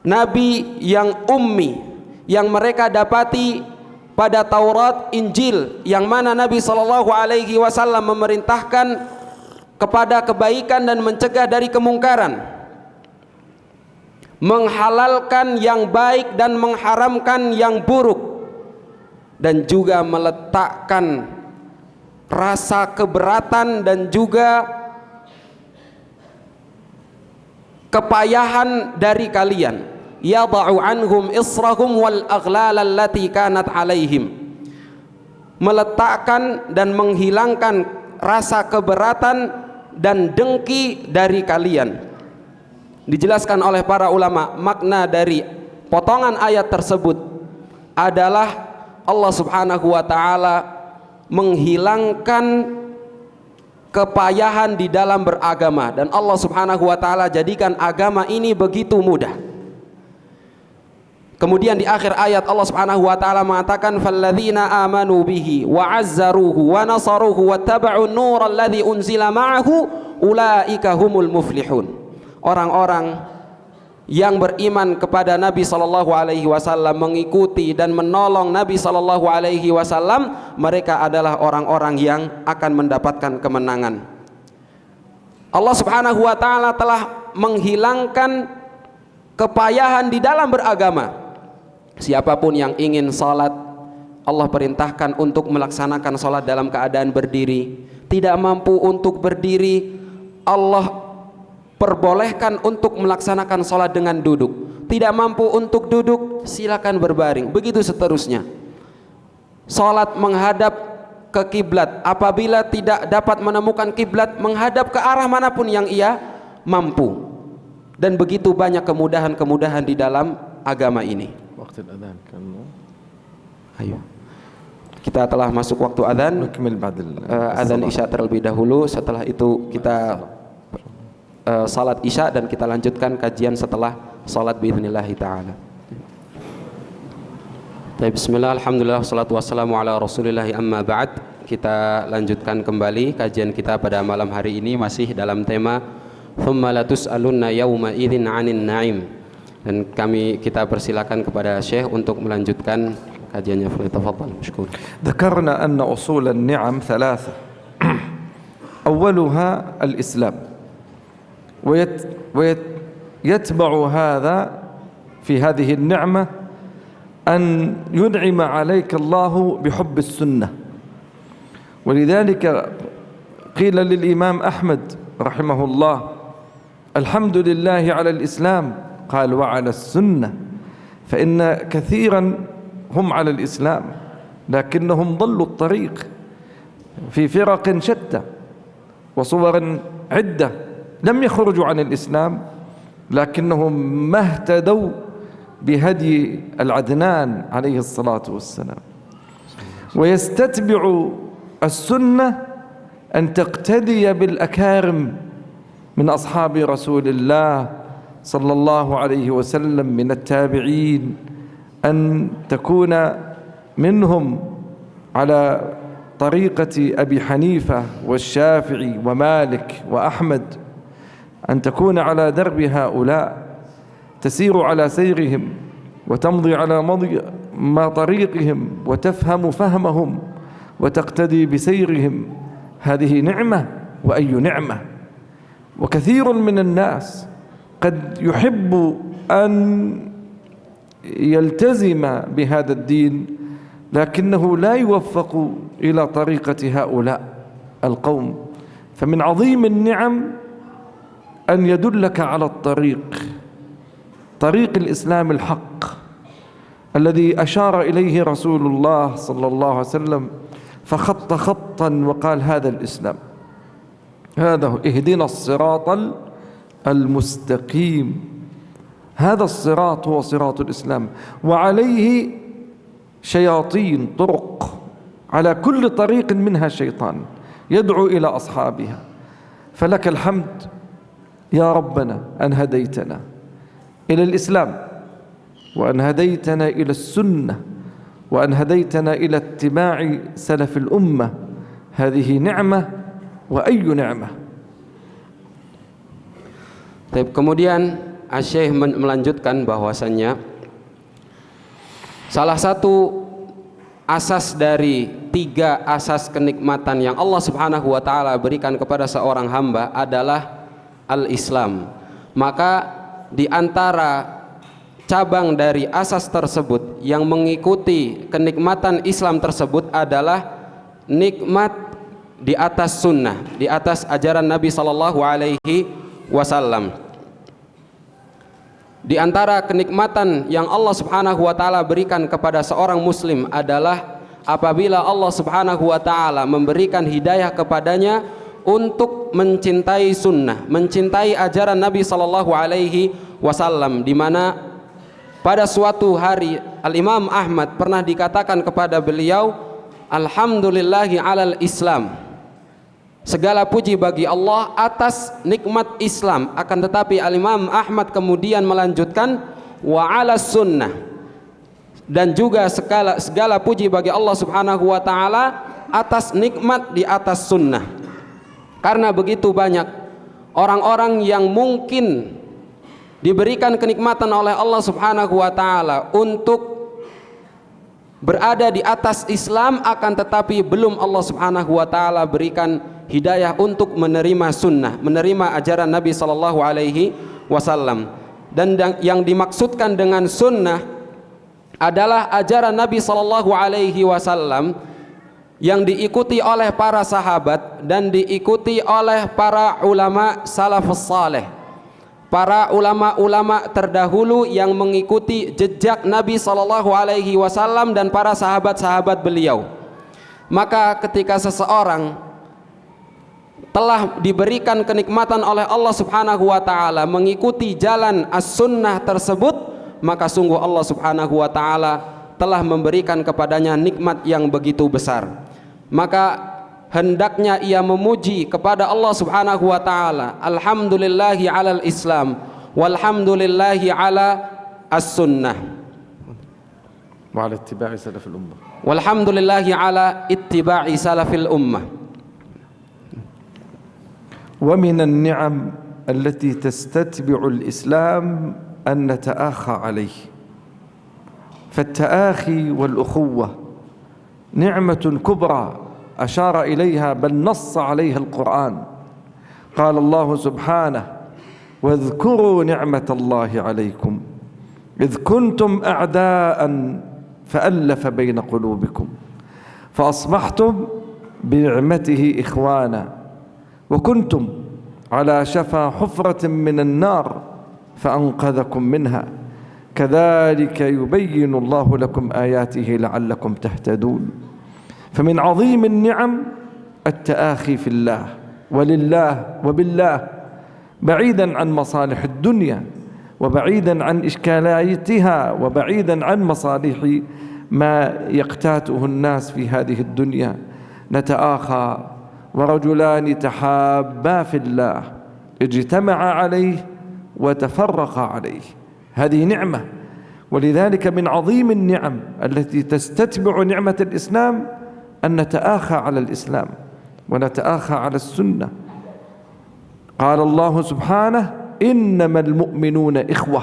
nabi yang ummi, yang mereka dapati pada Taurat, Injil, yang mana Nabi sallallahu alaihi wasallam memerintahkan kepada kebaikan dan mencegah dari kemungkaran, menghalalkan yang baik dan mengharamkan yang buruk, dan juga meletakkan rasa keberatan dan juga kepayahan dari kalian. Yada'u anhum israhum wal aghlal allati kanat alaihim, meletakkan dan menghilangkan rasa keberatan dan dengki dari kalian. Dijelaskan oleh para ulama, makna dari potongan ayat tersebut adalah Allah Subhanahu wa taala menghilangkan kepayahan di dalam beragama, dan Allah Subhanahu wa taala jadikan agama ini begitu mudah. Kemudian di akhir ayat Allah Subhanahu wa taala mengatakan, falladzina amanu bihi wa 'azzaruhu wa nasaruhu wattaba'un nural ladzi unzila ma'ahu ulaika humul muflihun. Orang-orang yang beriman kepada Nabi sallallahu alaihi wasallam, mengikuti dan menolong Nabi sallallahu alaihi wasallam, mereka adalah orang-orang yang akan mendapatkan kemenangan. Allah Subhanahu wa taala telah menghilangkan kepayahan di dalam beragama. Siapapun yang ingin salat, Allah perintahkan untuk melaksanakan salat dalam keadaan berdiri. Tidak mampu untuk berdiri, Allah perbolehkan untuk melaksanakan sholat dengan duduk. Tidak mampu untuk duduk, silakan berbaring. Begitu seterusnya. Sholat menghadap ke kiblat. Apabila tidak dapat menemukan kiblat, menghadap ke arah manapun yang ia mampu. Dan begitu banyak kemudahan-kemudahan di dalam agama ini. Waktu adzan kan. Ayo. Kita telah masuk waktu adzan. Adzan Isya terlebih dahulu. Setelah itu kita salat Isya dan kita lanjutkan kajian setelah salat biidznillah taala. Bismillah, alhamdulillah, wassalatu wassalamu ala rasulillah, amma ba'd. Kita lanjutkan kembali kajian kita pada malam hari ini, masih dalam tema thumma latus'alunna yawma idzin 'anin na'im. Dan kita persilakan kepada Syekh untuk melanjutkan kajiannya. Tafadhal mashkur. Dzakarna anna usul an-ni'am thalatha. Awwaluha al-Islam. ويتبع هذا في هذه النعمة أن ينعم عليك الله بحب السنة. ولذلك قيل للإمام أحمد رحمه الله الحمد لله على الإسلام، قال وعلى السنة، فإن كثيرا هم على الإسلام لكنهم ضلوا الطريق في فرق شتى وصور عدة، لم يخرجوا عن الإسلام لكنهم ما اهتدوا بهدي العدنان عليه الصلاة والسلام. ويستتبع السنة أن تقتدي بالأكارم من أصحاب رسول الله صلى الله عليه وسلم من التابعين، أن تكون منهم على طريقة أبي حنيفة والشافعي ومالك وأحمد، أن تكون على درب هؤلاء، تسير على سيرهم وتمضي على ما طريقهم وتفهم فهمهم وتقتدي بسيرهم، هذه نعمة وأي نعمة. وكثير من الناس قد يحب أن يلتزم بهذا الدين لكنه لا يوفق إلى طريقة هؤلاء القوم. فمن عظيم النعم أن يدلك على طريق الإسلام الحق الذي أشار إليه رسول الله صلى الله عليه وسلم، فخط خطا وقال هذا الإسلام، هذا اهدنا الصراط المستقيم. هذا الصراط هو صراط الإسلام، وعليه شياطين طرق، على كل طريق منها شيطان يدعو إلى أصحابها. فلك الحمد يا ربنا أن هديتنا إلى الإسلام، وأن هديتنا إلى السنة، وأن هديتنا إلى اتباع سلف الأمة. هذه نعمة وأي نعمة. Kemudian Asy-Syaikh melanjutkan bahwasannya salah satu asas dari 3 asas kenikmatan yang Allah Subhanahu wa taala berikan kepada seorang hamba adalah al-Islam. Maka di antara cabang dari asas tersebut yang mengikuti kenikmatan Islam tersebut adalah nikmat di atas sunnah, di atas ajaran Nabi sallallahu alaihi wasallam. Di antara kenikmatan yang Allah Subhanahu wa taala berikan kepada seorang muslim adalah apabila Allah Subhanahu wa taala memberikan hidayah kepadanya untuk mencintai sunnah, mencintai ajaran Nabi sallallahu alaihi wasallam, di mana pada suatu hari Al-Imam Ahmad pernah dikatakan kepada beliau, alhamdulillahi alal Islam, segala puji bagi Allah atas nikmat Islam. Akan tetapi Al-Imam Ahmad kemudian melanjutkan wa ala sunnah, dan juga segala puji bagi Allah Subhanahu wa taala atas nikmat di atas sunnah. Karena begitu banyak orang-orang yang mungkin diberikan kenikmatan oleh Allah Subhanahu wa taala untuk berada di atas Islam, akan tetapi belum Allah Subhanahu wa taala berikan hidayah untuk menerima sunnah, menerima ajaran Nabi sallallahu alaihi wasallam. Dan yang dimaksudkan dengan sunnah adalah ajaran Nabi sallallahu alaihi wasallam yang diikuti oleh para sahabat dan diikuti oleh para ulama salafus saleh, para ulama-ulama terdahulu yang mengikuti jejak Nabi sallallahu alaihi wasallam dan para sahabat-sahabat beliau. Maka ketika seseorang telah diberikan kenikmatan oleh Allah Subhanahu wa taala mengikuti jalan as-sunnah tersebut, maka sungguh Allah Subhanahu wa taala telah memberikan kepadanya nikmat yang begitu besar. Maka hendaknya ia memuji kepada Allah Subhanahu wa taala, alhamdulillahi alal Islam walhamdulillahi ala as-sunnah wa ala ittiba'i salafil ummah, walhamdulillahi ala ittiba'i salafil ummah. ومن النعم التي تستتبع الإسلام أن نتآخى عليه، فالتآخي والأخوة نعمة كبرى أشار إليها بل نص عليها القرآن. قال الله سبحانه واذكروا نعمة الله عليكم إذ كنتم أعداء فألف بين قلوبكم فأصبحتم بنعمته إخوانا وكنتم على شفا حفرة من النار فأنقذكم منها كذلك يبين الله لكم آياته لعلكم تهتدون. فمن عظيم النعم التآخي في الله ولله وبالله، بعيدا عن مصالح الدنيا وبعيدا عن إشكالاتها وبعيدا عن مصالح ما يقتاته الناس في هذه الدنيا. نتآخى ورجلان تحابا في الله اجتمعا عليه وتفرقا عليه، هذه نعمة. ولذلك من عظيم النعم التي تستتبع نعمة الإسلام أن نتآخى على الإسلام ونتآخى على السنة. قال الله سبحانه إنما المؤمنون إخوة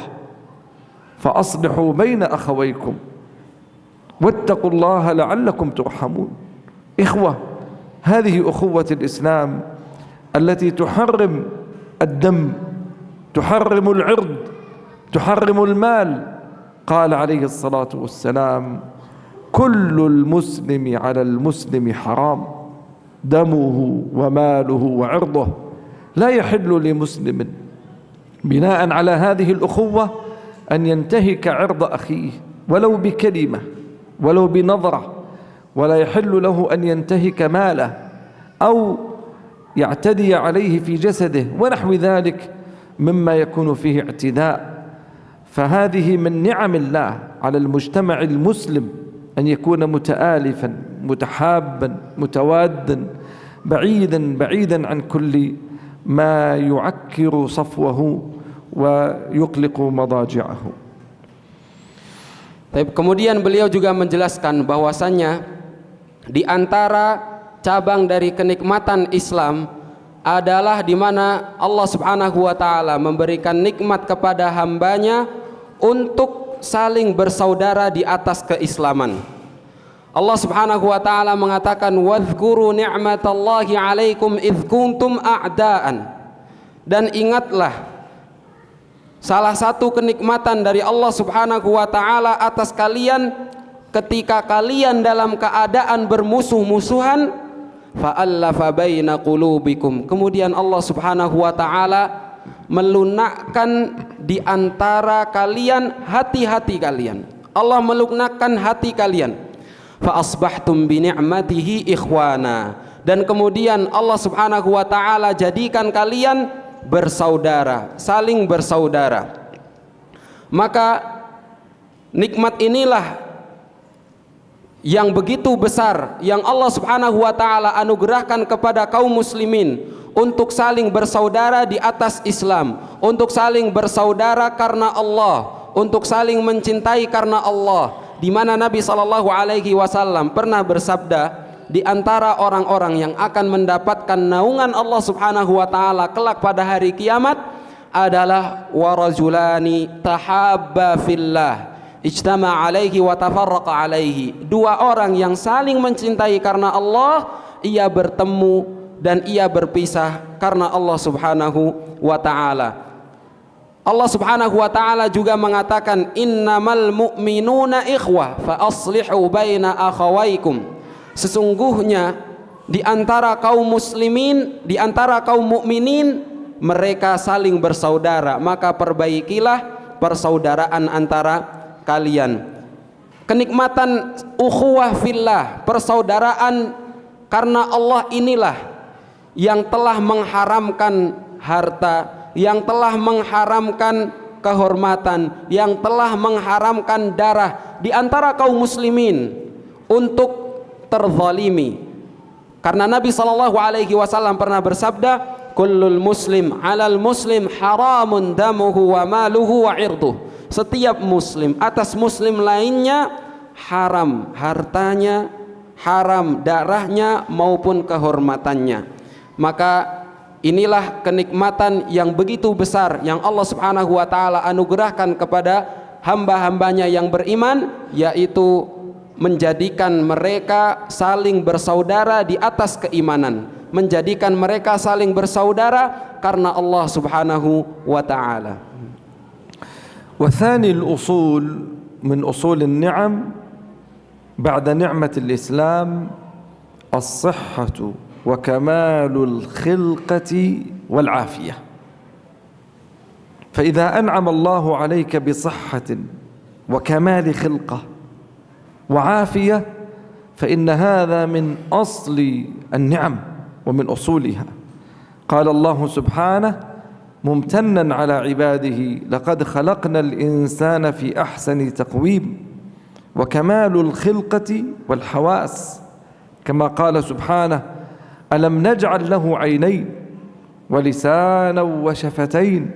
فأصلحوا بين أخويكم واتقوا الله لعلكم ترحمون. إخوة، هذه أخوة الإسلام التي تحرم الدم، تحرم العرض، تحرم المال. قال عليه الصلاة والسلام: كل المسلم على المسلم حرام، دمه وماله وعرضه. لا يحل لمسلم بناء على هذه الأخوة أن ينتهك عرض أخيه ولو بكلمة ولو بنظرة، ولا يحل له أن ينتهك ماله أو يعتدي عليه في جسده ونحو ذلك مما يكون فيه اعتداء. فهذه من نعم الله على المجتمع المسلم أن يكون متآلفا متحابا متوادا بعيدا عن كل ما يعكر صفوه ويقلق مضاجعه. Kemudian beliau juga menjelaskan bahwasannya di antara cabang dari kenikmatan Islam adalah di mana Allah Subhanahu wa taala memberikan nikmat kepada hambanya untuk saling bersaudara di atas keislaman. Allah Subhanahu wa taala mengatakan, "Wadhkuru ni'matallahi 'alaikum idz kuntum a'daan." Dan ingatlah salah satu kenikmatan dari Allah Subhanahu wa taala atas kalian ketika kalian dalam keadaan bermusuh-musuhan, fa'allafa baina qulubikum. Kemudian Allah Subhanahu wa taala melunakkan di antara kalian hati-hati kalian. Allah melunakkan hati kalian. Fa asbahtum bi ni'matihi ikhwana. Dan kemudian Allah Subhanahu wa taala jadikan kalian bersaudara, saling bersaudara. Maka nikmat inilah yang begitu besar yang Allah Subhanahu wa taala anugerahkan kepada kaum muslimin untuk saling bersaudara di atas Islam, untuk saling bersaudara karena Allah, untuk saling mencintai karena Allah. Di mana Nabi sallallahu alaihi wasallam pernah bersabda, di antara orang-orang yang akan mendapatkan naungan Allah Subhanahu wa taala kelak pada hari kiamat adalah warajulani tahabba fillah ijtama alaihi wa tafarraqa alaihi. Dua orang yang saling mencintai karena Allah, ia bertemu dan ia berpisah karena Allah Subhanahu wa taala. Allah Subhanahu wa taala juga mengatakan, innamal mu'minuna ikhwah fa aslihu baina akhawaykum. Sesungguhnya di antara kaum muslimin, di antara kaum mukminin, mereka saling bersaudara, maka perbaikilah persaudaraan antara kalian. Kenikmatan ukhuwah fillah, persaudaraan karena Allah inilah yang telah mengharamkan harta, yang telah mengharamkan kehormatan, yang telah mengharamkan darah di antara kaum muslimin untuk terzalimi. Karena Nabi sallallahu alaihi wasallam pernah bersabda, kullul muslim 'alal muslim haramun damuhu wa maluhu wa 'irduh. Setiap muslim atas muslim lainnya haram hartanya, haram darahnya maupun kehormatannya. Maka inilah kenikmatan yang begitu besar yang Allah Subhanahu wa taala anugerahkan kepada hamba-hambanya yang beriman, yaitu menjadikan mereka saling bersaudara di atas keimanan, menjadikan mereka saling bersaudara karena Allah Subhanahu wa taala. وثاني الأصول من أصول النعم بعد نعمة الإسلام الصحة وكمال الخلقة والعافية. فإذا أنعم الله عليك بصحة وكمال خلقة وعافية فإن هذا من أصل النعم ومن أصولها. قال الله سبحانه ممتنا على عباده لقد خلقنا الإنسان في أحسن تقويم وكمال الخلقة والحواس كما قال سبحانه ألم نجعل له عينين ولسانا وشفتين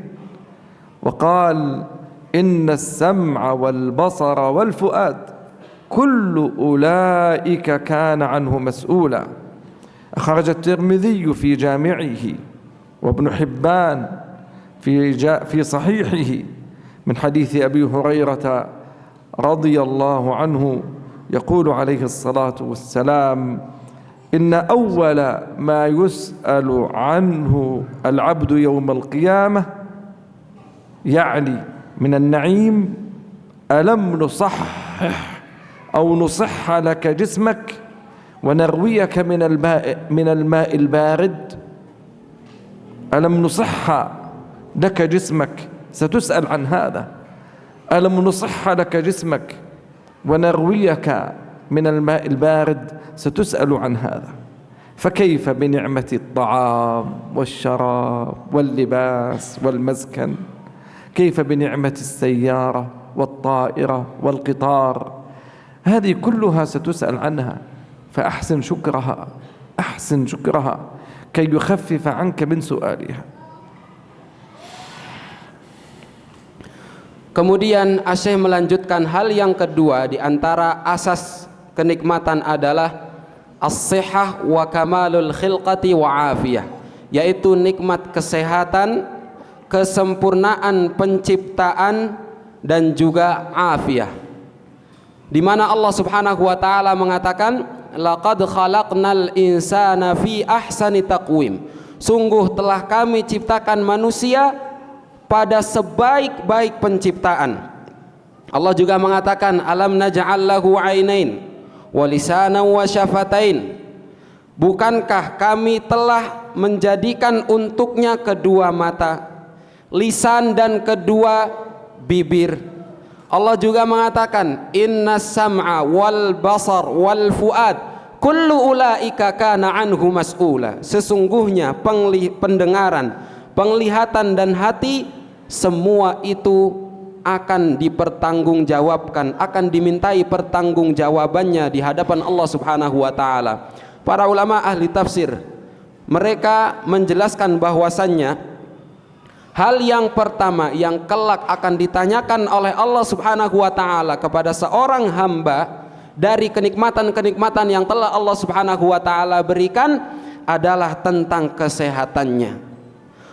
وقال إن السمع والبصر والفؤاد كل أولئك كان عنه مسؤولا. أخرج الترمذي في جامعه وابن حبان في صحيحه من حديث أبي هريرة رضي الله عنه يقول عليه الصلاة والسلام: إن أول ما يسأل عنه العبد يوم القيامة يعني من النعيم ألم نصحح أو نصح لك جسمك ونرويك من الماء البارد. ألم نصح لك جسمك، ستسأل عن هذا. ألم نصح لك جسمك ونرويك من الماء البارد، ستسأل عن هذا. فكيف بنعمة الطعام والشراب واللباس والمسكن؟ كيف بنعمة السيارة والطائرة والقطار؟ هذه كلها ستسأل عنها، فأحسن شكرها، أحسن شكرها كي يخفف عنك من سؤالها. Kemudian Asy melanjutkan, hal yang kedua di antara asas kenikmatan adalah as-sihhah wa kamalul khilqati wa afiyah, yaitu nikmat kesehatan, kesempurnaan penciptaan dan juga afiyah. Di mana Allah Subhanahu wa taala mengatakan, laqad khalaqnal insana fi ahsani taqwim. Sungguh telah kami ciptakan manusia pada sebaik-baik penciptaan. Allah juga mengatakan, alam naj'al lahu 'ainain wa lisanan wa syafatain. Bukankah kami telah menjadikan untuknya kedua mata, lisan dan kedua bibir. Allah juga mengatakan, innas sam'a wal basar wal fuad kullu ulaika kana anhu mas'ula. Sesungguhnya pendengaran, penglihatan dan hati semua itu akan dipertanggungjawabkan, akan dimintai pertanggungjawabannya di hadapan Allah Subhanahu wa taala. Para ulama ahli tafsir mereka menjelaskan bahwasannya hal yang pertama yang kelak akan ditanyakan oleh Allah Subhanahu wa taala kepada seorang hamba dari kenikmatan-kenikmatan yang telah Allah Subhanahu wa taala berikan adalah tentang kesehatannya.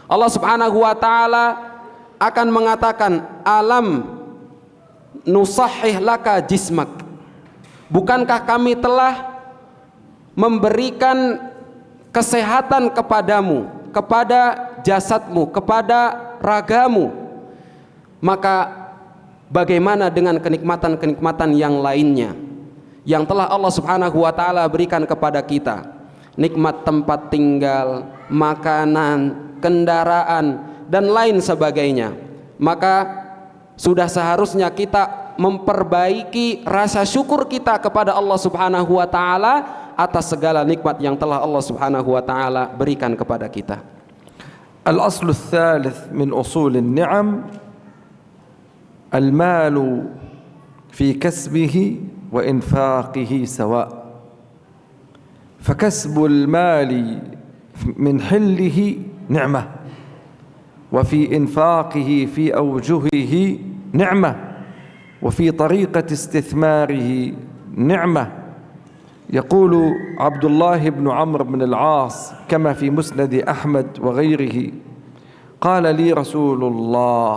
Allah Subhanahu wa taala akan mengatakan, alam nusahih laka jismak. Bukankah kami telah memberikan kesehatan kepadamu, kepada jasadmu, kepada ragamu? Maka bagaimana dengan kenikmatan-kenikmatan yang lainnya yang telah Allah Subhanahu wa taala berikan kepada kita? Nikmat tempat tinggal, makanan, kendaraan dan lain sebagainya. Maka sudah seharusnya kita memperbaiki rasa syukur kita kepada Allah Subhanahu wa taala atas segala nikmat yang telah Allah Subhanahu wa taala berikan kepada kita. Al-aslu ats-tsalits min usul an-ni'am al-malu fi kasbihi wa infaqihi sawa. Fakasbu al-mali min hillihi ni'mah وفي إنفاقه في أوجهه نعمة وفي طريقة استثماره نعمة. يقول عبد الله بن عمرو بن العاص كما في مسند أحمد وغيره: قال لي رسول الله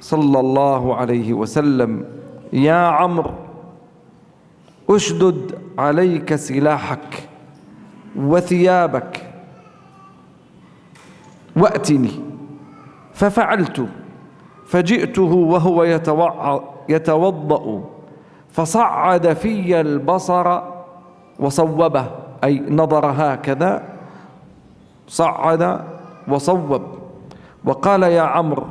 صلى الله عليه وسلم: يا عمرو أشدد عليك سلاحك وثيابك وأتني. ففعلت، فجئته وهو يتوضأ فصعد في البصر وصوبه، أي نظر هكذا، صعد وصوب، وقال: يا عمرو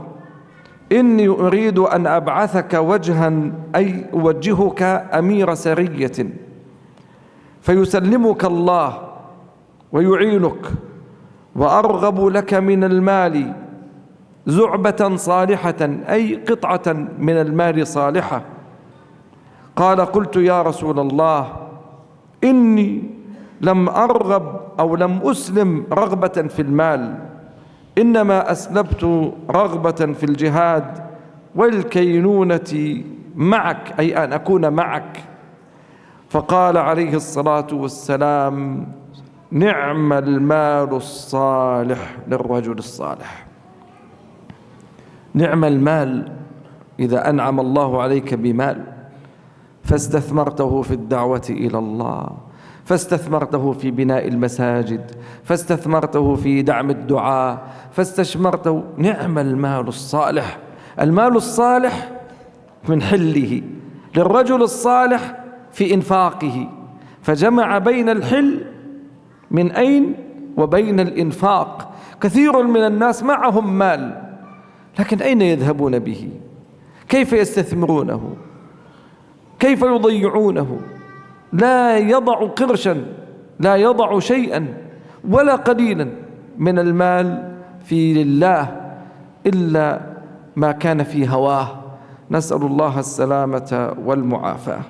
إني أريد أن أبعثك وجها، أي أوجهك أمير سرية فيسلمك الله ويعينك، وأرغب لك من المال زعبة صالحة، أي قطعة من المال صالحة. قال: قلت يا رسول الله إني لم أرغب أو لم أسلم رغبة في المال، إنما أسلبت رغبة في الجهاد والكينونة معك، أي أن أكون معك. فقال عليه الصلاة والسلام: نعم المال الصالح للرجل الصالح. نعم المال إذا أنعم الله عليك بمال فاستثمرته في الدعوة إلى الله، فاستثمرته في بناء المساجد، فاستثمرته في دعم الدعاء، فاستثمرته، نعم المال الصالح. المال الصالح من حله للرجل الصالح في إنفاقه، فجمع بين الحل من أين وبين الإنفاق. كثير من الناس معهم مال لكن أين يذهبون به؟ كيف يستثمرونه؟ كيف يضيعونه؟ لا يضع قرشا، لا يضع شيئا ولا قليلا من المال في لله إلا ما كان في هواه. نسأل الله السلامة والمعافاة.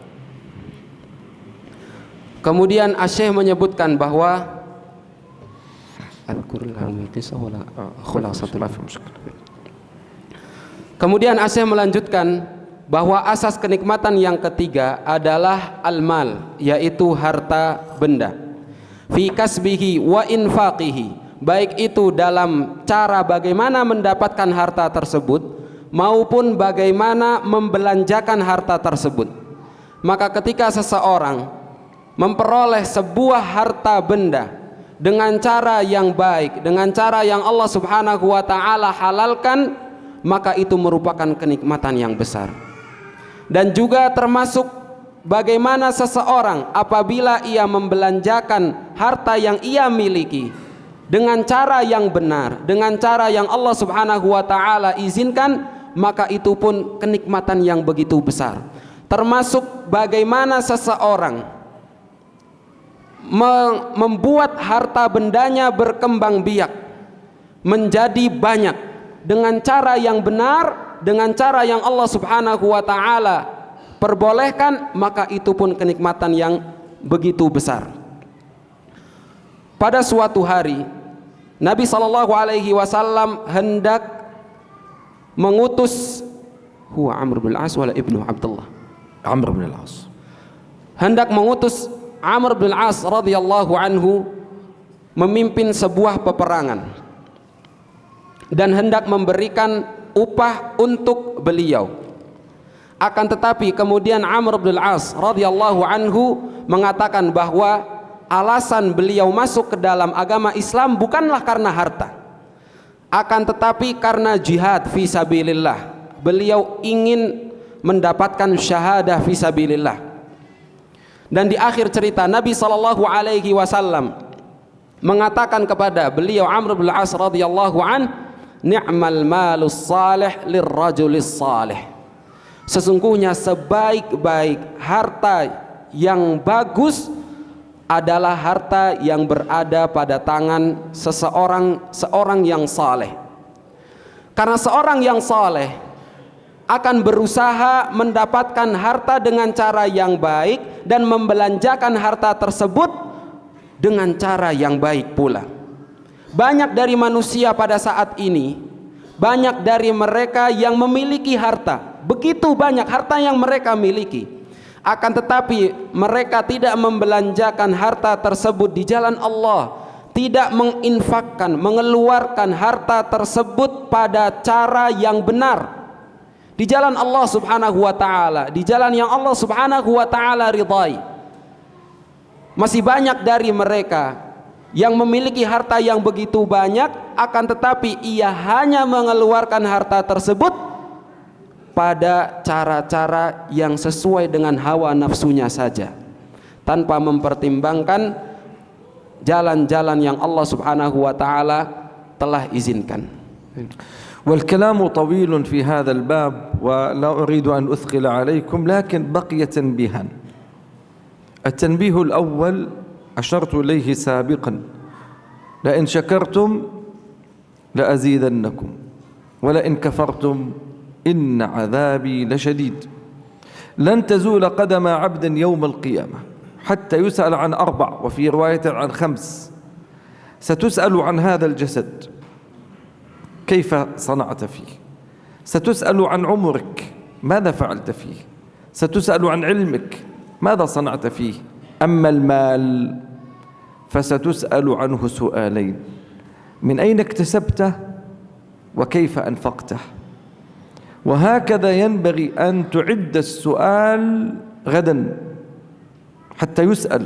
Kemudian Asy-Syaikh menyebutkan bahwa kemudian Asy-Syaikh melanjutkan bahwa asas kenikmatan yang ketiga adalah al-mal, yaitu harta benda. Fi kasbihi wa infaqihi, baik itu dalam cara bagaimana mendapatkan harta tersebut maupun bagaimana membelanjakan harta tersebut. Maka ketika seseorang memperoleh sebuah harta benda dengan cara yang baik, dengan cara yang Allah Subhanahu wa taala halalkan, maka itu merupakan kenikmatan yang besar. Dan juga termasuk bagaimana seseorang apabila ia membelanjakan harta yang ia miliki dengan cara yang benar, dengan cara yang Allah Subhanahu wa taala izinkan, maka itu pun kenikmatan yang begitu besar. Termasuk bagaimana seseorang membuat harta bendanya berkembang biak menjadi banyak dengan cara yang benar, dengan cara yang Allah Subhanahu wa taala perbolehkan, maka itu pun kenikmatan yang begitu besar. Pada suatu hari Nabi sallallahu alaihi wasallam hendak mengutus Amr bin al-As wala ibnu Abdullah. Amr bin al-As. Hendak mengutus Amr bin al-As radhiyallahu anhu memimpin sebuah peperangan dan hendak memberikan upah untuk beliau. Akan tetapi kemudian Amr bin al-As radhiyallahu anhu mengatakan bahwa alasan beliau masuk ke dalam agama Islam bukanlah karena harta, akan tetapi karena jihad fi sabilillah. Beliau ingin mendapatkan syahadah fi sabilillah. Dan di akhir cerita Nabi sallallahu alaihi wasallam mengatakan kepada beliau Amr bin al-As radhiyallahu an, ni'mal malus salih lirrajulis salih. Sesungguhnya sebaik-baik harta yang bagus adalah harta yang berada pada tangan seorang yang saleh. Karena seorang yang saleh akan berusaha mendapatkan harta dengan cara yang baik dan membelanjakan harta tersebut dengan cara yang baik pula. Banyak dari manusia pada saat ini, banyak dari mereka yang memiliki harta, begitu banyak harta yang mereka miliki, akan tetapi mereka tidak membelanjakan harta tersebut di jalan Allah, tidak menginfakkan, mengeluarkan harta tersebut pada cara yang benar di jalan Allah Subhanahu wa taala, di jalan yang Allah Subhanahu wa taala ridai. Masih banyak dari mereka yang memiliki harta yang begitu banyak, akan tetapi ia hanya mengeluarkan harta tersebut pada cara-cara yang sesuai dengan hawa nafsunya saja, tanpa mempertimbangkan jalan-jalan yang Allah Subhanahu wa taala telah izinkan. والكلام طويل في هذا الباب ولا أريد أن أثقل عليكم، لكن بقي تنبيهان. التنبيه الأول أشرت إليه سابقا: لئن شكرتم لأزيدنكم ولئن كفرتم إن عذابي لشديد. لن تزول قدم عبد يوم القيامة حتى يسأل عن 4 وفي رواية عن 5. ستسأل عن هذا الجسد كيف صنعت فيه، ستسأل عن عمرك ماذا فعلت فيه، ستسأل عن علمك ماذا صنعت فيه. أما المال فستسأل عنه سؤالين: من أين اكتسبته وكيف أنفقته، وهكذا ينبغي أن تعد السؤال غدا حتى يسأل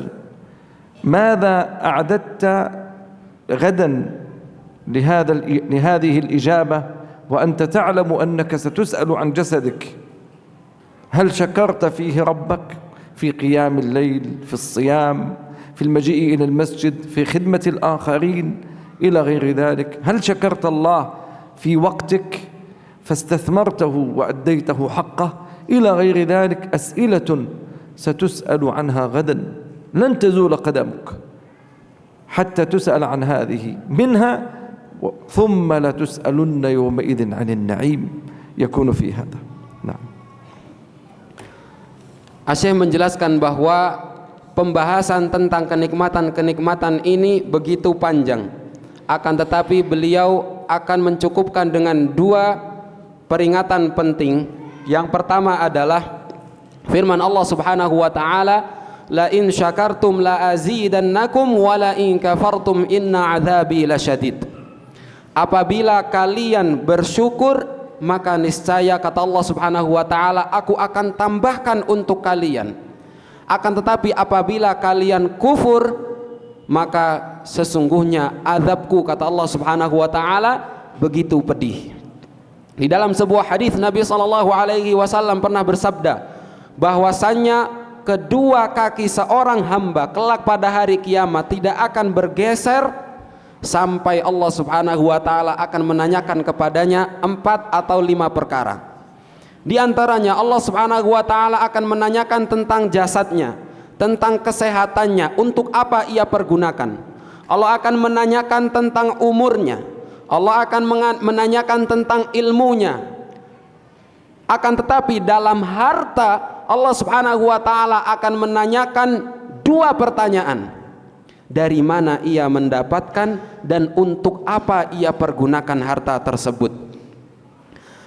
ماذا أعددت غدا لهذه الإجابة، وأنت تعلم أنك ستسأل عن جسدك. هل شكرت فيه ربك في قيام الليل، في الصيام، في المجيء إلى المسجد، في خدمة الآخرين إلى غير ذلك؟ هل شكرت الله في وقتك فاستثمرته وأديته حقه إلى غير ذلك؟ أسئلة ستسأل عنها غدا، لن تزول قدمك حتى تسأل عن هذه منها، ثم لتسألن يومئذ عن النعيم يكون في هذا. نعم. Asy menjelaskan bahwa pembahasan tentang kenikmatan-kenikmatan ini begitu panjang. Akan tetapi beliau akan mencukupkan dengan dua peringatan penting. Yang pertama adalah firman Allah Subhanahu wa taala, la in syakartum la azidannakum wa la in kafartum inna adzabi lasyadid. Apabila kalian bersyukur, maka niscaya kata Allah Subhanahu wa taala, aku akan tambahkan untuk kalian. Akan tetapi apabila kalian kufur, maka sesungguhnya azabku kata Allah Subhanahu wa taala begitu pedih. Di dalam sebuah hadis Nabi sallallahu alaihi wasallam pernah bersabda bahwasannya kedua kaki seorang hamba kelak pada hari kiamat tidak akan bergeser sampai Allah Subhanahu wa taala akan menanyakan kepadanya 4 atau 5 perkara. Di antaranya Allah Subhanahu wa taala akan menanyakan tentang jasadnya, tentang kesehatannya, untuk apa ia pergunakan. Allah akan menanyakan tentang umurnya. Allah akan menanyakan tentang ilmunya. Akan tetapi dalam harta, Allah Subhanahu wa taala akan menanyakan 2 pertanyaan. Dari mana ia mendapatkan dan untuk apa ia pergunakan harta tersebut.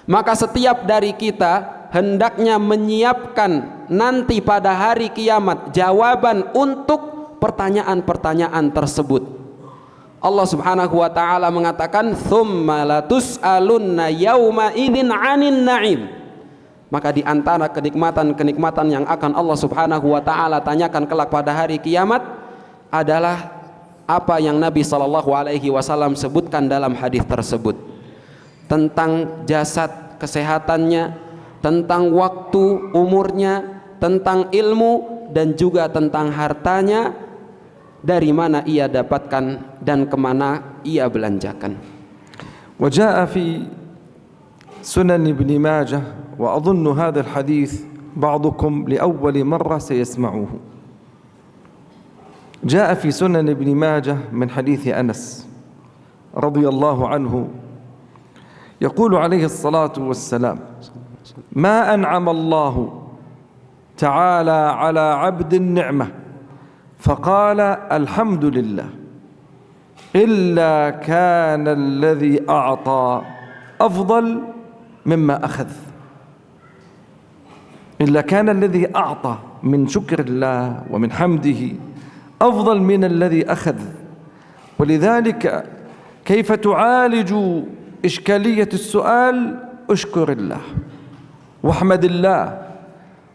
Maka setiap dari kita hendaknya menyiapkan nanti pada hari kiamat jawaban untuk pertanyaan-pertanyaan tersebut. Allah Subhanahu wa taala mengatakan, "Tsumma latus'alunna yauma idzin 'anin na'im." Maka di antara kenikmatan-kenikmatan yang akan Allah Subhanahu wa taala tanyakan kelak pada hari kiamat adalah apa yang Nabi sallallahu alaihi wasallam sebutkan dalam hadis tersebut, tentang jasad, kesehatannya, tentang waktu, umurnya, tentang ilmu, dan juga tentang hartanya, dari mana ia dapatkan dan kemana ia belanjakan. وجاء في سنن ابن ماجه وأظن هذا الحديث بعضكم لأول مرة سيسمعه. جاء في سنن ابن ماجه من حديث أنس رضي الله عنه يقول عليه الصلاة والسلام: ما أنعم الله تعالى على عبد النعمة فقال الحمد لله إلا كان الذي أعطى أفضل مما أخذ. إلا كان الذي أعطى من شكر الله ومن حمده أفضل من الذي أخذ. ولذلك كيف تعالج إشكالية السؤال؟ اشكر الله واحمد الله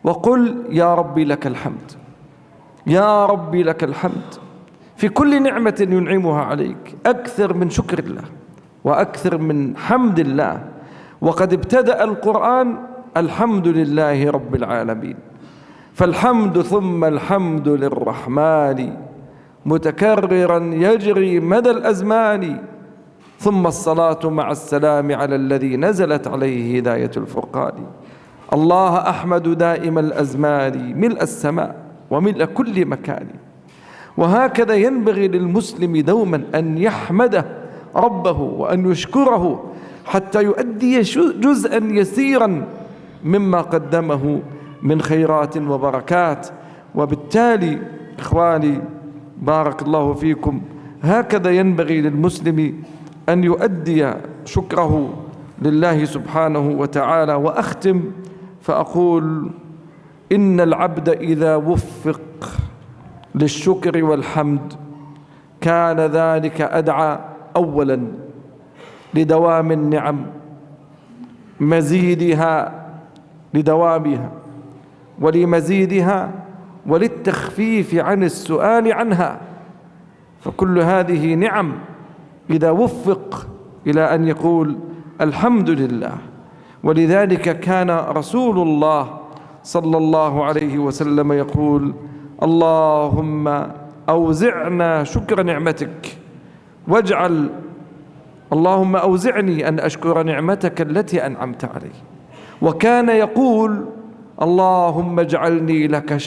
وقل يا ربي لك الحمد، يا ربي لك الحمد في كل نعمة ينعمها عليك، أكثر من شكر الله وأكثر من حمد الله. وقد ابتدأ القرآن الحمد لله رب العالمين، فالحمد ثم الحمد للرحمن متكررا يجري مدى الأزمان، ثم الصلاة مع السلام على الذي نزلت عليه هداية الفرقان. الله أحمد دائم الأزمان ملء السماء وملء كل مكان. وهكذا ينبغي للمسلم دوما أن يحمده ربه وأن يشكره حتى يؤدي جزءا يسيرا مما قدمه من خيرات وبركات. وبالتالي إخواني بارك الله فيكم، هكذا ينبغي للمسلم أن يؤدي شكره لله سبحانه وتعالى. وأختم فأقول إن العبد إذا وفق للشكر والحمد كان ذلك أدعى أولا لدوام النعم لمزيدها لدوامها ولمزيدها وللتخفيف عن السؤال عنها. فكل هذه نعم إذا وفق إلى أن يقول الحمد لله. ولذلك كان رسول الله صلى الله عليه وسلم يقول اللهم أوزعنا شكر نعمتك اللهم أوزعني أن أشكر نعمتك التي أنعمت علي. وكان يقول اللهم اجعلني لك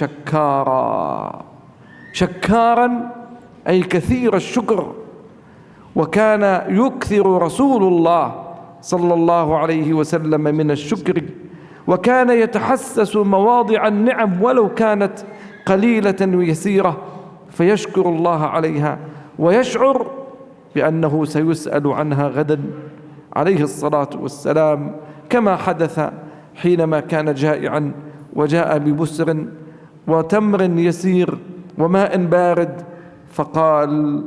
شكارا أي كثير الشكر. وكان يكثر رسول الله صلى الله عليه وسلم من الشكر، وكان يتحسس مواضع النعم ولو كانت قليلة ويسيرة فيشكر الله عليها ويشعر بأنه سيسأل عنها غدا عليه الصلاة والسلام، كما حدث حينما كان جائعا وجاء ببسر وتمر يسير وماء بارد فقال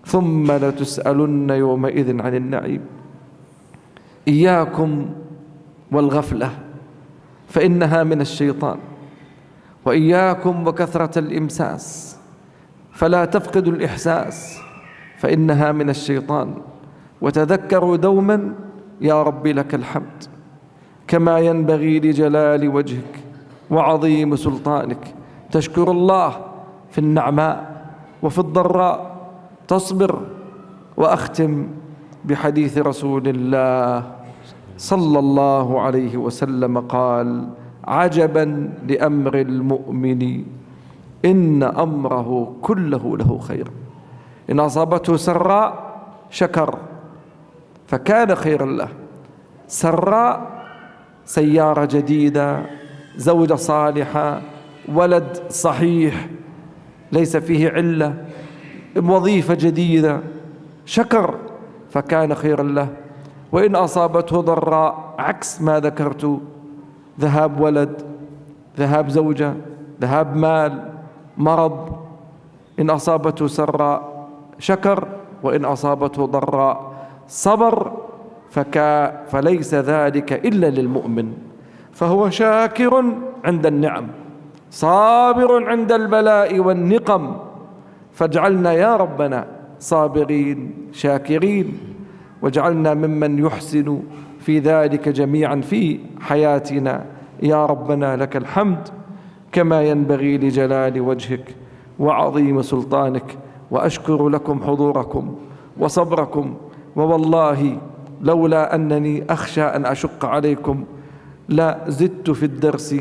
ثم لتسألن يومئذ عن النعيم. إياكم والغفلة فإنها من الشيطان، وإياكم وكثرة الإمساس فلا تفقدوا الإحساس فإنها من الشيطان. وتذكروا دوما يا رب لك الحمد كما ينبغي لجلال وجهك وعظيم سلطانك. تشكر الله في النعماء وفي الضراء، تصبر. وأختم بحديث رسول الله صلى الله عليه وسلم قال عجبا لأمر المؤمن إن أمره كله له خير، إن أصابته سراء شكر فكان خيرا له. سراء سيارة جديدة، زوجة صالحة، ولد صحيح ليس فيه علة، وظيفة جديدة، شكر فكان خيرا له. وإن أصابته ضراء عكس ما ذكرت، ذهاب ولد، ذهاب زوجة، ذهاب مال، مرض، إن أصابته سراء شكر، وإن أصابته ضراء صبر، فليس ذلك إلا للمؤمن، فهو شاكر عند النعم صابر عند البلاء والنقم. فاجعلنا يا ربنا صابرين شاكرين، واجعلنا ممن يحسن في ذلك جميعا في حياتنا يا ربنا لك الحمد كما ينبغي لجلال وجهك وعظيم سلطانك. وأشكر لكم حضوركم وصبركم، ووالله لولا أنني أخشى أن أشق عليكم لا زدت في الدرس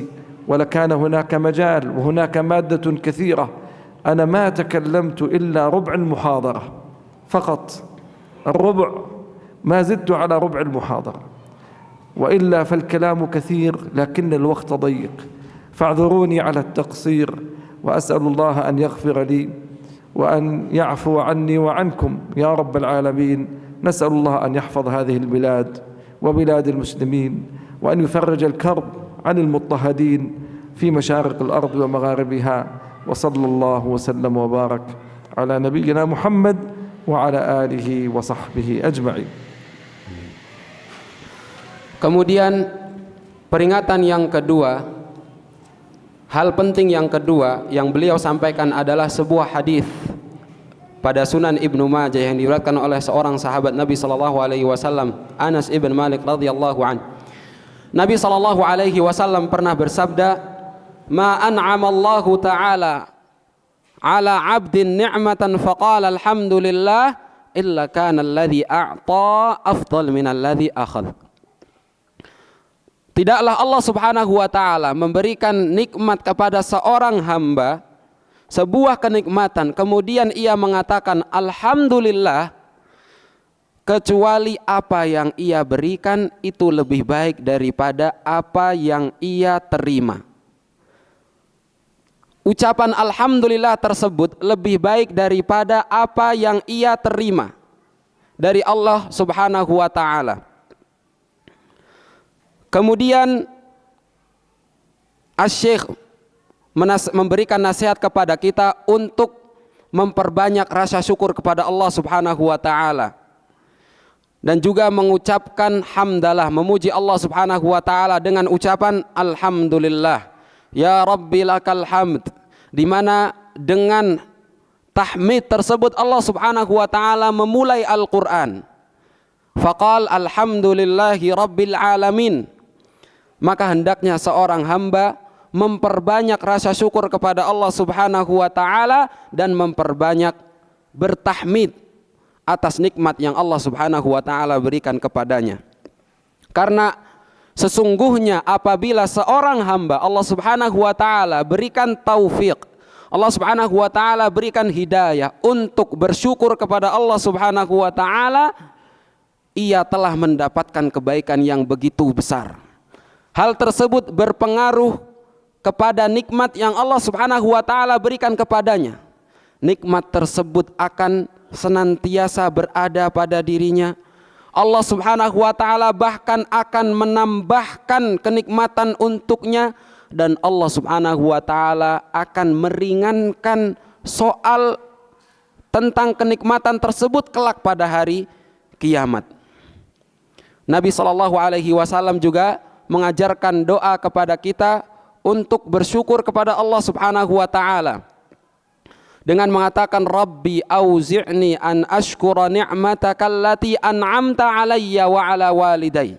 ولكان هناك مجال وهناك مادة كثيرة. أنا ما تكلمت إلا ربع المحاضرة فقط، الربع، ما زدت على ربع المحاضرة، وإلا فالكلام كثير لكن الوقت ضيق، فاعذروني على التقصير، وأسأل الله أن يغفر لي وأن يعفو عني وعنكم يا رب العالمين. نسأل الله أن يحفظ هذه البلاد وبلاد المسلمين، وأن يفرج الكرب عن المضطهدين في مشارق الأرض ومغاربها. وصلى الله وسلم وبارك على نبينا محمد وعلى آله وصحبه أجمعين. Kemudian peringatan yang kedua, hal penting yang kedua yang beliau sampaikan adalah sebuah hadis pada Sunan Ibnu Majah yang diriwayatkan oleh seorang sahabat Nabi sallallahu alaihi wasallam, Anas ibn Malik radhiyallahu an. Nabi sallallahu alaihi wasallam pernah bersabda, "Ma an'amallahu ta'ala ala 'abdin ni'matan faqala alhamdulillah illa kana alladhi a'ta afdal min alladhi akhadh." Tidaklah Allah Subhanahu wa taala memberikan nikmat kepada seorang hamba, sebuah kenikmatan, kemudian ia mengatakan alhamdulillah, kecuali apa yang ia berikan itu lebih baik daripada apa yang ia terima. Ucapan alhamdulillah tersebut lebih baik daripada apa yang ia terima dari Allah Subhanahu wa taala. Kemudian Asy-Syaikh memberikan nasihat kepada kita untuk memperbanyak rasa syukur kepada Allah Subhanahu wa taala. dan juga mengucapkan hamdalah, memuji Allah Subhanahu wa taala dengan ucapan alhamdulillah. Ya Rabbi lakal hamd, di mana dengan tahmid tersebut Allah Subhanahu wa taala memulai Al-Qur'an. Faqal alhamdulillahi rabbil alamin. Maka hendaknya seorang hamba memperbanyak rasa syukur kepada Allah Subhanahu wa taala dan memperbanyak bertahmid atas nikmat yang Allah Subhanahu wa taala berikan kepadanya. Karena sesungguhnya apabila seorang hamba Allah Subhanahu wa taala berikan taufik, Allah Subhanahu wa taala berikan hidayah untuk bersyukur kepada Allah Subhanahu wa taala, ia telah mendapatkan kebaikan yang begitu besar. Hal tersebut berpengaruh kepada nikmat yang Allah Subhanahu wa taala berikan kepadanya. Nikmat tersebut akan senantiasa berada pada dirinya. Allah Subhanahu wa taala bahkan akan menambahkan kenikmatan untuknya, dan Allah Subhanahu wa taala akan meringankan soal tentang kenikmatan tersebut kelak pada hari kiamat. Nabi sallallahu alaihi wasallam juga mengajarkan doa kepada kita untuk bersyukur kepada Allah Subhanahu wa taala dengan mengatakan Rabbi auzi'ni an ashkura ni'mataka allati an'amta alayya wa ala waliday.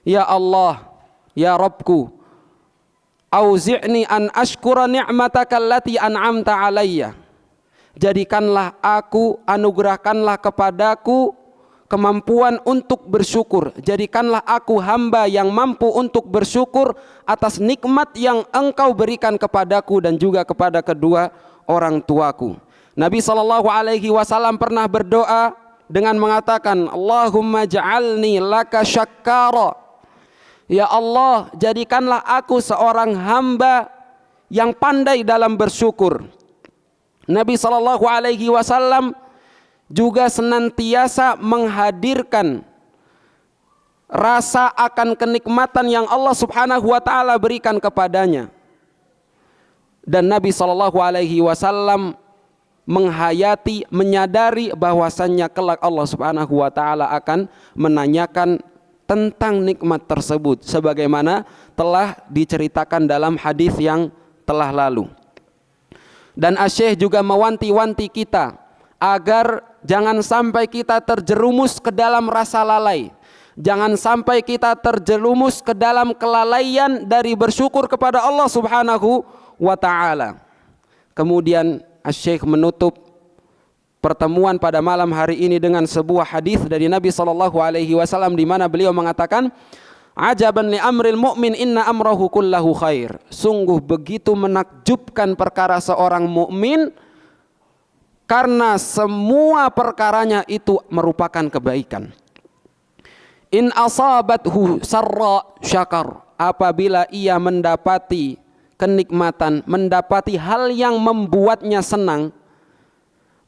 Ya Allah, ya Rabbku, auzi'ni an ashkura ni'mataka allati an'amta alayya. Jadikanlah aku, anugerahkanlah kepadaku kemampuan untuk bersyukur. Jadikanlah aku hamba yang mampu untuk bersyukur atas nikmat yang Engkau berikan kepadaku dan juga kepada kedua orang tuaku. Nabi SAW pernah berdoa dengan mengatakan Allahumma ja'alni laka syakkara. Ya Allah, jadikanlah aku seorang hamba yang pandai dalam bersyukur. Nabi SAW juga senantiasa menghadirkan rasa akan kenikmatan yang Allah Subhanahu wa taala berikan kepadanya. Dan Nabi SAW menghayati, menyadari bahwasannya kelak Allah Subhanahu wa taala akan menanyakan tentang nikmat tersebut sebagaimana telah diceritakan dalam hadis yang telah lalu. Dan Asy-Syaikh juga mewanti-wanti kita agar jangan sampai kita terjerumus ke dalam rasa lalai. Jangan sampai kita terjerumus ke dalam kelalaian dari bersyukur kepada Allah Subhanahu wa ta'ala. Kemudian Asy-Syaikh menutup pertemuan pada malam hari ini dengan sebuah hadis dari Nabi SAW di mana beliau mengatakan ajaban li amril mu'min inna amrahu kullahu khair. Sungguh begitu menakjubkan perkara seorang mukmin, karena semua perkaranya itu merupakan kebaikan. In asabathu sarra syakar. Apabila ia mendapati kenikmatan, mendapati hal yang membuatnya senang,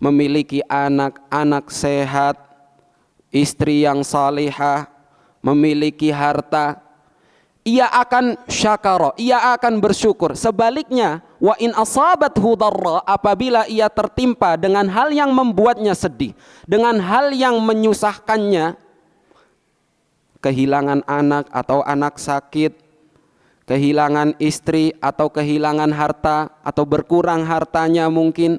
memiliki anak-anak sehat, istri yang salihah, memiliki harta, ia akan syakara, ia akan bersyukur. Sebaliknya, wa in asabathu darra, apabila ia tertimpa dengan hal yang membuatnya sedih, dengan hal yang menyusahkannya, kehilangan anak atau anak sakit, kehilangan istri atau kehilangan harta atau berkurang hartanya mungkin,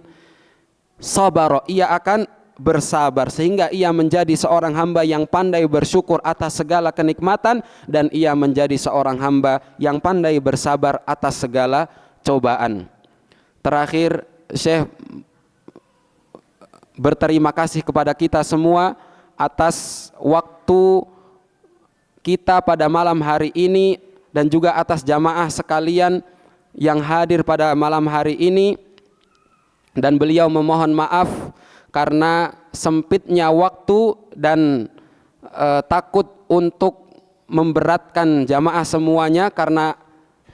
sabara, ia akan bersabar sehingga ia menjadi seorang hamba yang pandai bersyukur atas segala kenikmatan, dan ia menjadi seorang hamba yang pandai bersabar atas segala cobaan. Terakhir, Syekh berterima kasih kepada kita semua atas waktu kita pada malam hari ini dan juga atas jamaah sekalian yang hadir pada malam hari ini, dan beliau memohon maaf karena sempitnya waktu dan takut untuk memberatkan jamaah semuanya, karena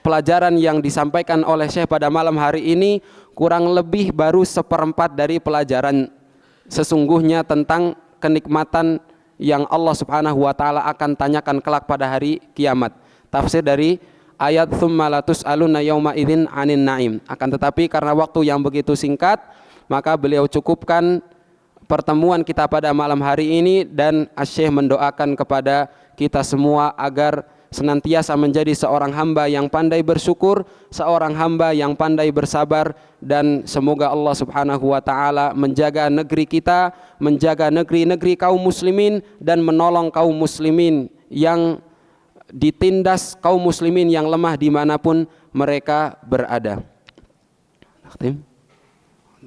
pelajaran yang disampaikan oleh Syekh pada malam hari ini kurang lebih baru 1/4 dari pelajaran sesungguhnya tentang kenikmatan yang Allah Subhanahu wa taala akan tanyakan kelak pada hari kiamat. Tafsir dari ayat tsumma latus'aluna yauma idzin 'anin na'im. Akan tetapi karena waktu yang begitu singkat, maka beliau cukupkan pertemuan kita pada malam hari ini, dan Asy-Syaikh mendoakan kepada kita semua agar senantiasa menjadi seorang hamba yang pandai bersyukur, seorang hamba yang pandai bersabar, dan semoga Allah Subhanahu wa taala menjaga negeri kita, menjaga negeri-negeri kaum muslimin, dan menolong kaum muslimin yang ditindas, kaum muslimin yang lemah dimanapun mereka berada.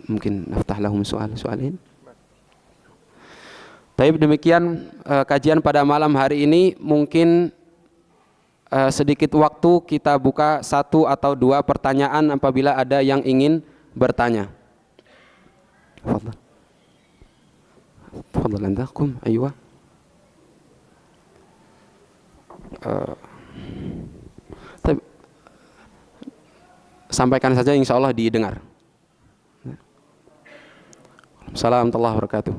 Mungkin naftah lahum soalin. Baik, demikian kajian pada malam hari ini. Mungkin sedikit waktu kita buka 1 atau 2 pertanyaan apabila ada yang ingin bertanya. Tafadhal anda, kum, aywa. Sampaikan saja, insya Allah didengar. Assalamualaikum warahmatullahi wabarakatuh.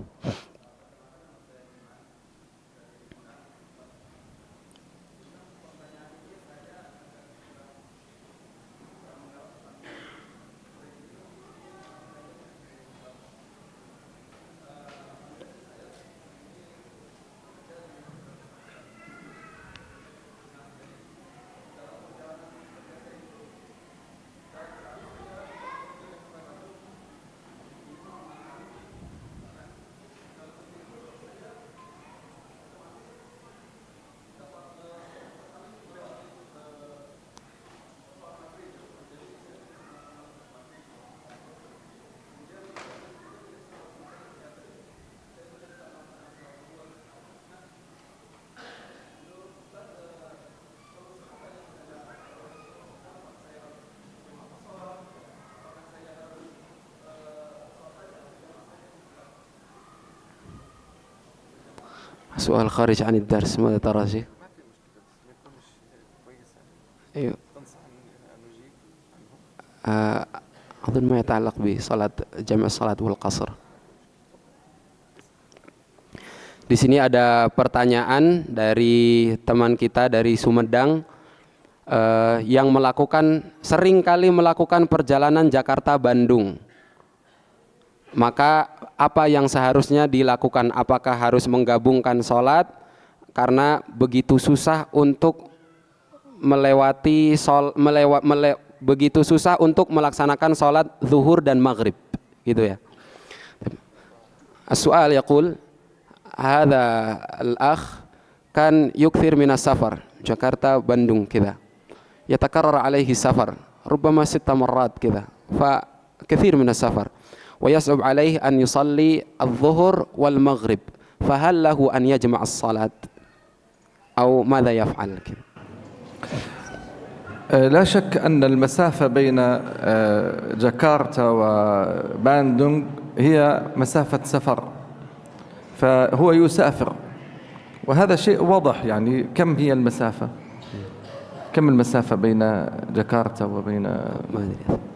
سؤال خارج عن الدرس، ماذا ترى شيخ؟ أيوه. أظن ما يتعلق بصلاة جمع الصلاة والقصر. Di sini ada pertanyaan dari teman kita dari Sumedang yang sering kali melakukan perjalanan Jakarta-Bandung. Maka apa yang seharusnya dilakukan? Apakah harus menggabungkan sholat karena begitu susah untuk begitu susah untuk melaksanakan sholat zuhur dan maghrib, gitu ya. As-su'al yaqul hadha al-akh kan yukthir min as-safar Jakarta Bandung kida, yatakarrar alaihi safar rubbama 6 marrat kida, fa kathir min as-safar ويصعب عليه أن يصلي الظهر والمغرب، فهل له أن يجمع الصلاة أو ماذا يفعل؟ لا شك أن المسافة بين جاكرتا وباندونغ هي مسافة سفر، فهو يسافر، وهذا شيء واضح. يعني كم هي المسافة؟ كم المسافة بين جاكرتا وبين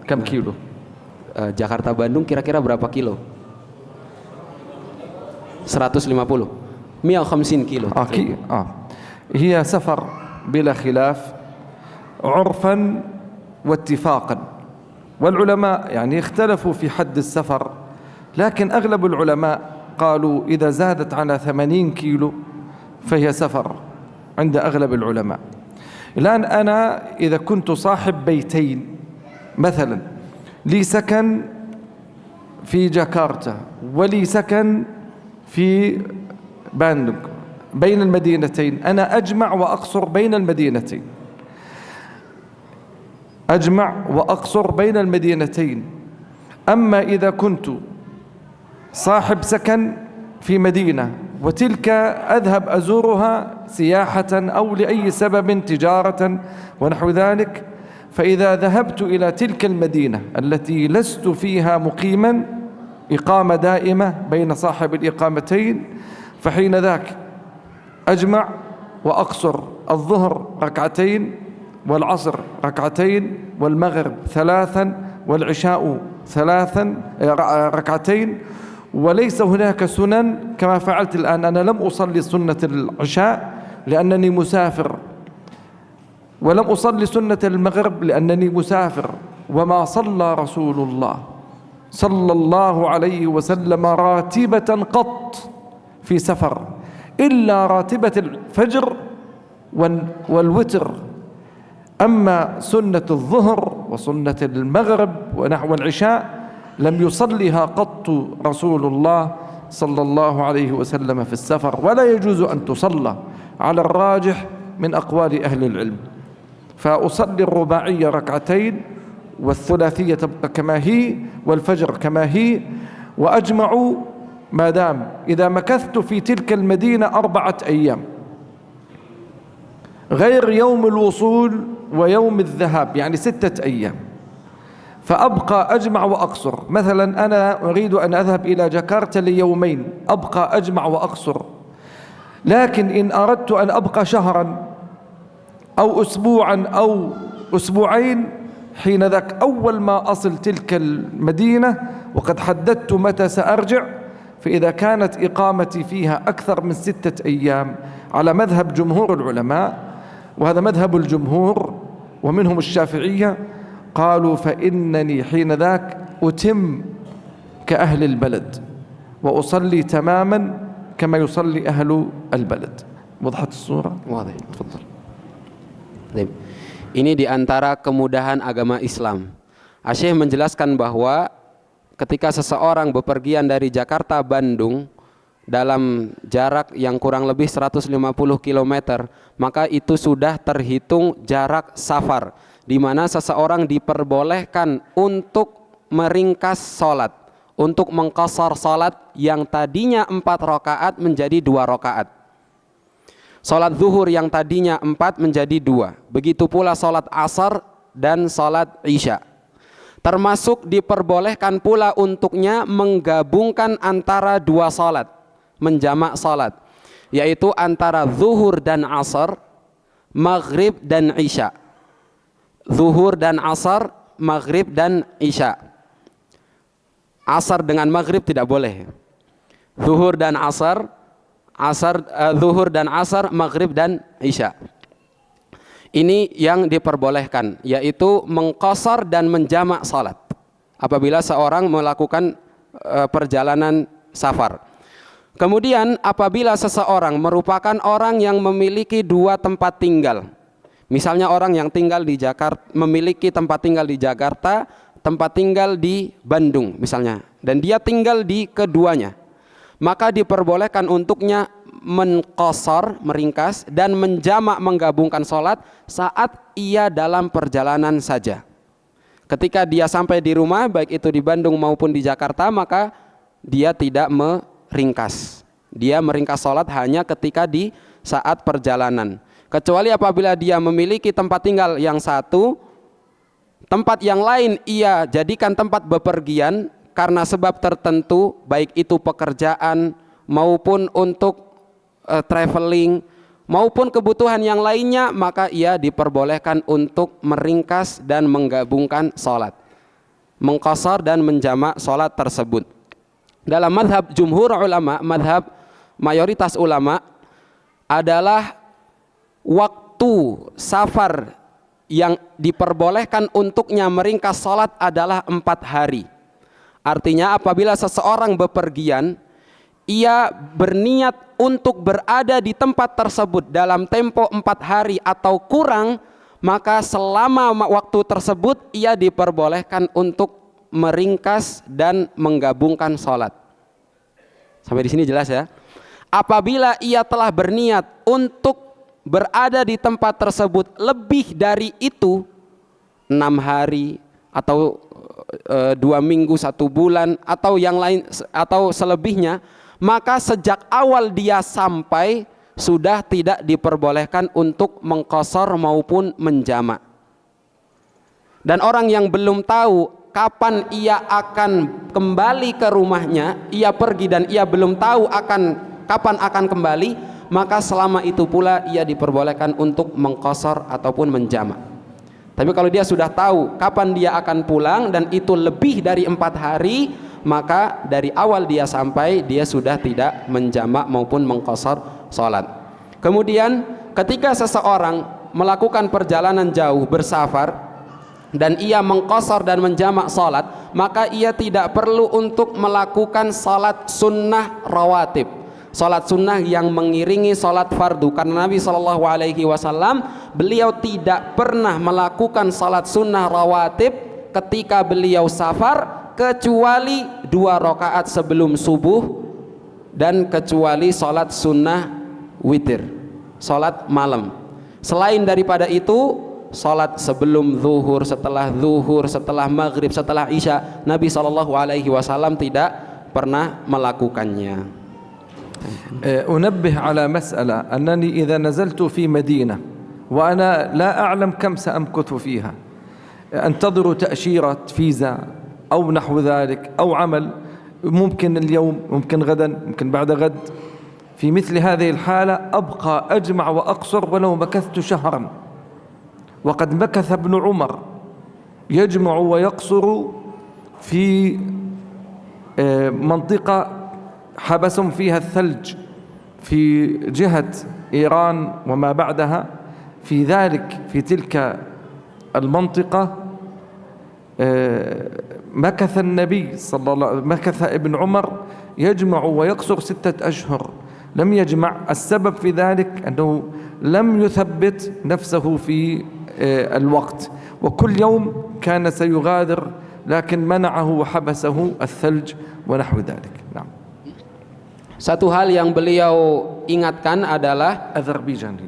كم كيلو؟ Jakarta Bandung kira-kira berapa kilo? 150 150 kilo. هي سفر بلا خلاف عرفا واتفاقا، والعلماء يعني اختلفوا في حد السفر، لكن أغلب العلماء قالوا إذا زادت على 80 كيلو فهي سفر عند أغلب العلماء. الآن أنا إذا كنت صاحب بيتين مثلا، لي سكن في جاكرتا ولي سكن في باندونغ بين المدينتين، أنا أجمع وأقصر بين المدينتين، أجمع وأقصر بين المدينتين. أما إذا كنت صاحب سكن في مدينة وتلك أذهب أزورها سياحة أو لأي سبب، تجارة ونحو ذلك، فإذا ذهبت إلى تلك المدينة التي لست فيها مقيما إقامة دائمة بين صاحب الإقامتين، فحين ذاك أجمع وأقصر الظهر ركعتين والعصر ركعتين والمغرب 3 والعشاء 3 ركعتين، وليس هناك سنن كما فعلت الآن. أنا لم أصلي سنة العشاء لأنني مسافر، ولم أصلي سنة المغرب لأنني مسافر، وما صلى رسول الله صلى الله عليه وسلم راتبة قط في سفر إلا راتبة الفجر والوتر. أما سنة الظهر وسنة المغرب ونحو العشاء لم يصلها قط رسول الله صلى الله عليه وسلم في السفر، ولا يجوز أن تصلى على الراجح من أقوال أهل العلم. فأصلي الرباعية ركعتين والثلاثية تبقى كما هي والفجر كما هي، وأجمع ما دام إذا مكثت في تلك المدينة 4 أيام غير يوم الوصول ويوم الذهاب، يعني 6 أيام، فأبقى أجمع وأقصر. مثلا أنا أريد أن أذهب إلى جاكرتا ليومين، أبقى أجمع وأقصر. لكن إن أردت أن أبقى شهرا أو أسبوعا أو أسبوعين، حين ذاك أول ما أصل تلك المدينة وقد حددت متى سأرجع، فإذا كانت إقامتي فيها أكثر من 6 أيام على مذهب جمهور العلماء، وهذا مذهب الجمهور ومنهم الشافعية، قالوا فإنني حين ذاك أتم كأهل البلد وأصلي تماما كما يصلي أهل البلد. وضحت الصورة؟ واضح. تفضل. Baik. Ini diantara kemudahan agama Islam. Syekh menjelaskan bahwa ketika seseorang bepergian dari Jakarta Bandung dalam jarak yang kurang lebih 150 km, maka itu sudah terhitung jarak safar, di mana seseorang diperbolehkan untuk meringkas salat, untuk mengqasar salat yang tadinya 4 rakaat menjadi 2 rakaat. Salat zuhur yang tadinya 4 menjadi 2. Begitu pula salat asar dan salat isya. Termasuk diperbolehkan pula untuknya menggabungkan antara 2 salat, menjamak salat, yaitu antara zuhur dan asar, maghrib dan isya. Zuhur dan asar, maghrib dan isya. Asar dengan maghrib tidak boleh. Zuhur dan asar, zuhur dan asar, maghrib dan isya. Ini yang diperbolehkan, yaitu mengqasar dan menjamak salat apabila seorang melakukan perjalanan safar. Kemudian apabila seseorang merupakan orang yang memiliki 2 tempat tinggal, misalnya orang yang tinggal di Jakarta, memiliki tempat tinggal di Jakarta, tempat tinggal di Bandung misalnya, dan dia tinggal di keduanya, maka diperbolehkan untuknya menqasar, meringkas, dan menjamak, menggabungkan sholat saat ia dalam perjalanan saja. Ketika dia sampai di rumah, baik itu di Bandung maupun di Jakarta, maka dia tidak meringkas. Dia meringkas sholat hanya ketika di saat perjalanan. Kecuali apabila dia memiliki tempat tinggal yang satu, tempat yang lain ia jadikan tempat bepergian karena sebab tertentu, baik itu pekerjaan maupun untuk traveling maupun kebutuhan yang lainnya, maka ia diperbolehkan untuk meringkas dan menggabungkan sholat, mengqasar dan menjamak sholat tersebut. Dalam madhab jumhur ulama, madhab mayoritas ulama, adalah waktu safar yang diperbolehkan untuknya meringkas sholat adalah 4 hari. Artinya apabila seseorang bepergian, ia berniat untuk berada di tempat tersebut dalam tempo 4 hari atau kurang, maka selama waktu tersebut ia diperbolehkan untuk meringkas dan menggabungkan sholat. Sampai di sini jelas ya? Apabila ia telah berniat untuk berada di tempat tersebut lebih dari itu, 6 hari atau 2 minggu, 1 bulan atau yang lain atau selebihnya, maka sejak awal dia sampai sudah tidak diperbolehkan untuk mengqasar maupun menjamak. Dan orang yang belum tahu kapan ia akan kembali ke rumahnya, ia pergi dan ia belum tahu kapan akan kembali, maka selama itu pula ia diperbolehkan untuk mengqasar ataupun menjamak. Tapi kalau dia sudah tahu kapan dia akan pulang dan itu lebih dari 4 hari, maka dari awal dia sampai dia sudah tidak menjamak maupun mengqasar salat. Kemudian ketika seseorang melakukan perjalanan jauh bersafar, dan ia mengqashar dan menjamak salat, maka ia tidak perlu untuk melakukan salat sunnah rawatib, salat sunnah yang mengiringi salat fardu, karena Nabi SAW beliau tidak pernah melakukan salat sunnah rawatib ketika beliau safar, kecuali 2 rakaat sebelum subuh dan kecuali salat sunnah witir, salat malam. Selain daripada itu, salat sebelum zuhur, setelah maghrib, setelah isya, Nabi SAW tidak pernah melakukannya. أنبه على مسألة أنني إذا نزلت في مدينة وأنا لا أعلم كم سأمكث فيها، أنتظر تأشيرة فيزا أو نحو ذلك أو عمل، ممكن اليوم، ممكن غدا، ممكن بعد غد. في مثل هذه الحالة أبقى أجمع وأقصر ولو مكثت شهرا، وقد مكث ابن عمر يجمع ويقصر في منطقة حبسهم فيها الثلج في جهة إيران وما بعدها، في تلك المنطقة مكث النبي مكث ابن عمر يجمع ويقصر 6 أشهر، لم يجمع. السبب في ذلك أنه لم يثبت نفسه في الوقت، وكل يوم كان سيغادر، لكن منعه وحبسه الثلج ونحو ذلك. نعم. Satu hal yang beliau ingatkan adalah Azerbaijan.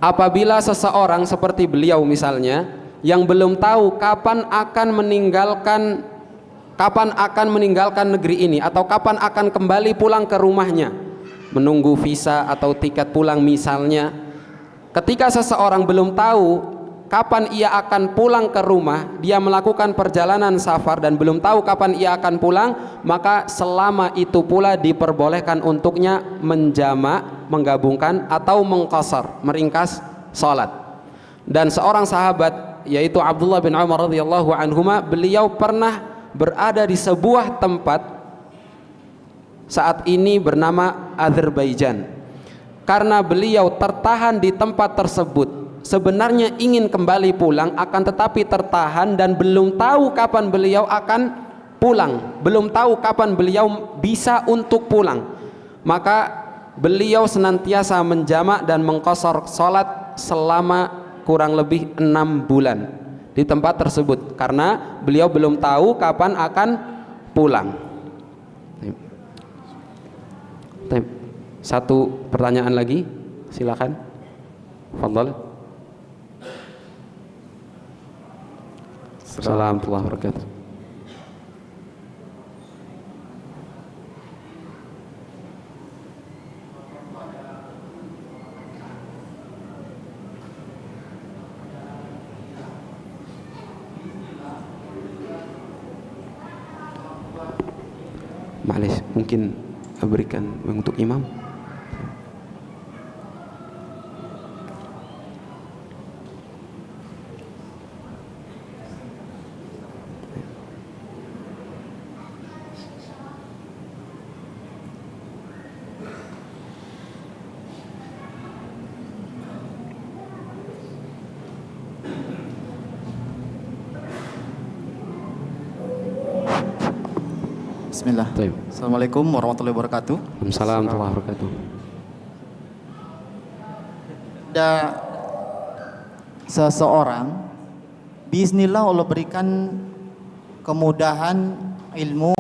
Apabila seseorang seperti beliau misalnya yang belum tahu kapan akan meninggalkan negeri ini atau kapan akan kembali pulang ke rumahnya, menunggu visa atau tiket pulang misalnya. Ketika seseorang belum tahu kapan ia akan pulang ke rumah, dia melakukan perjalanan safar dan belum tahu kapan ia akan pulang, maka selama itu pula diperbolehkan untuknya menjamak, menggabungkan atau mengqashar, meringkas salat. Dan seorang sahabat yaitu Abdullah bin Umar radhiyallahu anhuma, beliau pernah berada di sebuah tempat saat ini bernama Azerbaijan. Karena beliau tertahan di tempat tersebut, sebenarnya ingin kembali pulang, akan tetapi tertahan dan belum tahu kapan beliau akan pulang, belum tahu kapan beliau bisa untuk pulang. Maka beliau senantiasa menjamak dan mengqashar salat selama kurang lebih 6 bulan di tempat tersebut, karena beliau belum tahu kapan akan pulang. Satu pertanyaan lagi, silakan. Fadhal. Assalamualaikum warahmatullahi wabarakatuh. Malis, mungkin berikan untuk imam. Bismillah. Assalamualaikum warahmatullahi wabarakatuh. Waalaikumsalam warahmatullahi wabarakatuh. Ada seseorang, bismillah Allah berikan kemudahan ilmu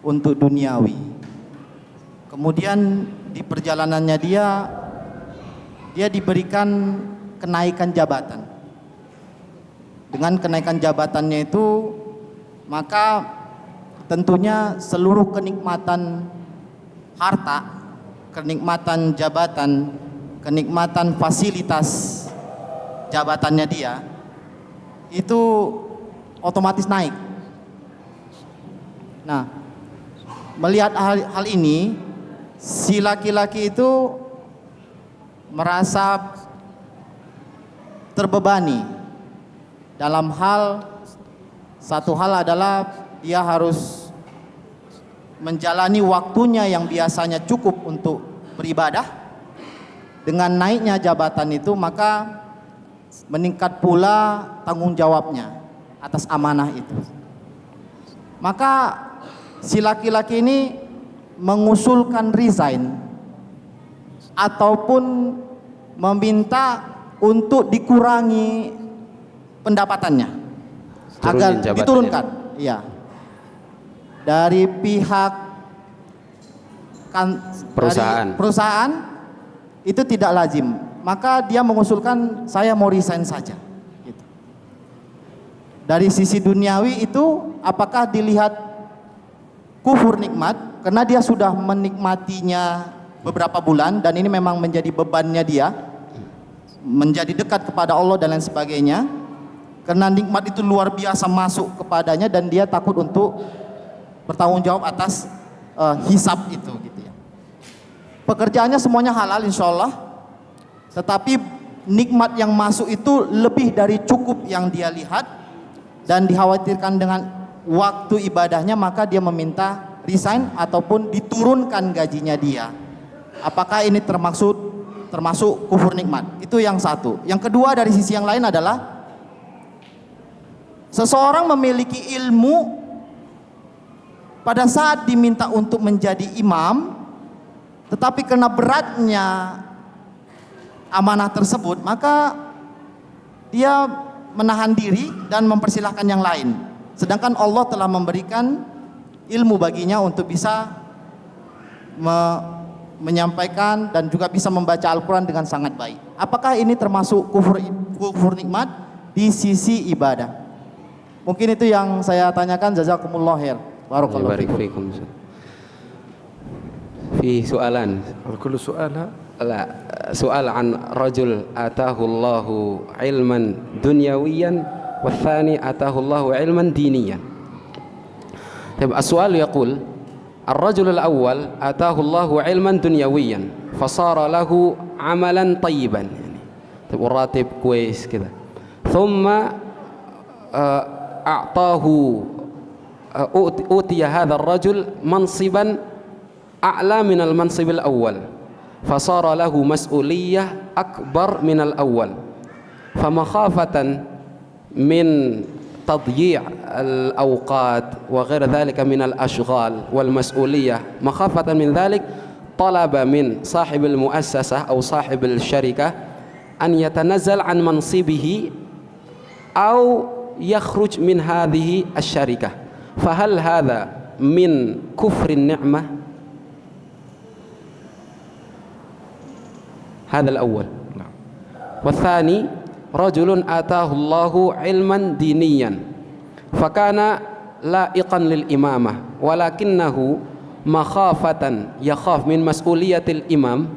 untuk duniawi. Kemudian di perjalanannya dia diberikan kenaikan jabatan. Dengan kenaikan jabatannya itu, maka tentunya seluruh kenikmatan harta, kenikmatan jabatan, kenikmatan fasilitas jabatannya dia itu otomatis naik. Nah, melihat hal ini, si laki-laki itu merasa terbebani dalam satu hal adalah dia harus menjalani waktunya yang biasanya cukup untuk beribadah. Dengan naiknya jabatan itu, maka meningkat pula tanggung jawabnya atas amanah itu. Maka si laki-laki ini mengusulkan resign ataupun meminta untuk dikurangi pendapatannya agar diturunkan. Iya. Dari pihak perusahaan. dari perusahaan itu tidak lazim. Maka dia mengusulkan saya mau resign saja. Gitu. Dari sisi duniawi itu apakah dilihat kufur nikmat karena dia sudah menikmatinya beberapa bulan dan ini memang menjadi bebannya dia, menjadi dekat kepada Allah dan lain sebagainya. Karena nikmat itu luar biasa masuk kepadanya dan dia takut untuk bertanggung jawab atas hisab itu gitu ya. Pekerjaannya semuanya halal insya Allah, tetapi nikmat yang masuk itu lebih dari cukup yang dia lihat dan dikhawatirkan dengan waktu ibadahnya, maka dia meminta resign ataupun diturunkan gajinya dia. Apakah ini termasuk kufur nikmat? Itu yang satu. Yang kedua, dari sisi yang lain adalah seseorang memiliki ilmu pada saat diminta untuk menjadi imam, tetapi karena beratnya amanah tersebut, maka dia menahan diri dan mempersilahkan yang lain. Sedangkan Allah telah memberikan ilmu baginya untuk bisa menyampaikan dan juga bisa membaca Al-Quran dengan sangat baik. Apakah ini termasuk kufur nikmat di sisi ibadah? Mungkin itu yang saya tanyakan. Jazakumullah khair. Barakallahu fiikum. في سؤالان. كل سؤال لا، سؤال عن رجل آتاه الله علما دنيويا والثاني آتاه الله علما دينيا. طيب السؤال يقول الرجل الأول آتاه الله علما دنيويا فصار له عملا طيبا يعني طيب والراتب كويس كذا، ثم أوتي هذا الرجل منصبا أعلى من المنصب الأول فصار له مسؤولية أكبر من الأول، فمخافة من تضييع الأوقات وغير ذلك من الأشغال والمسؤولية، مخافة من ذلك طلب من صاحب المؤسسة أو صاحب الشركة أن يتنزل عن منصبه أو يخرج من هذه الشركة، فهل هذا من كفر النعمة؟ هذا الأول. والثاني رجل آتاه الله علما دينيا فكان لائقا للإمامة ولكنه مخافة يخاف من مسؤولية الإمام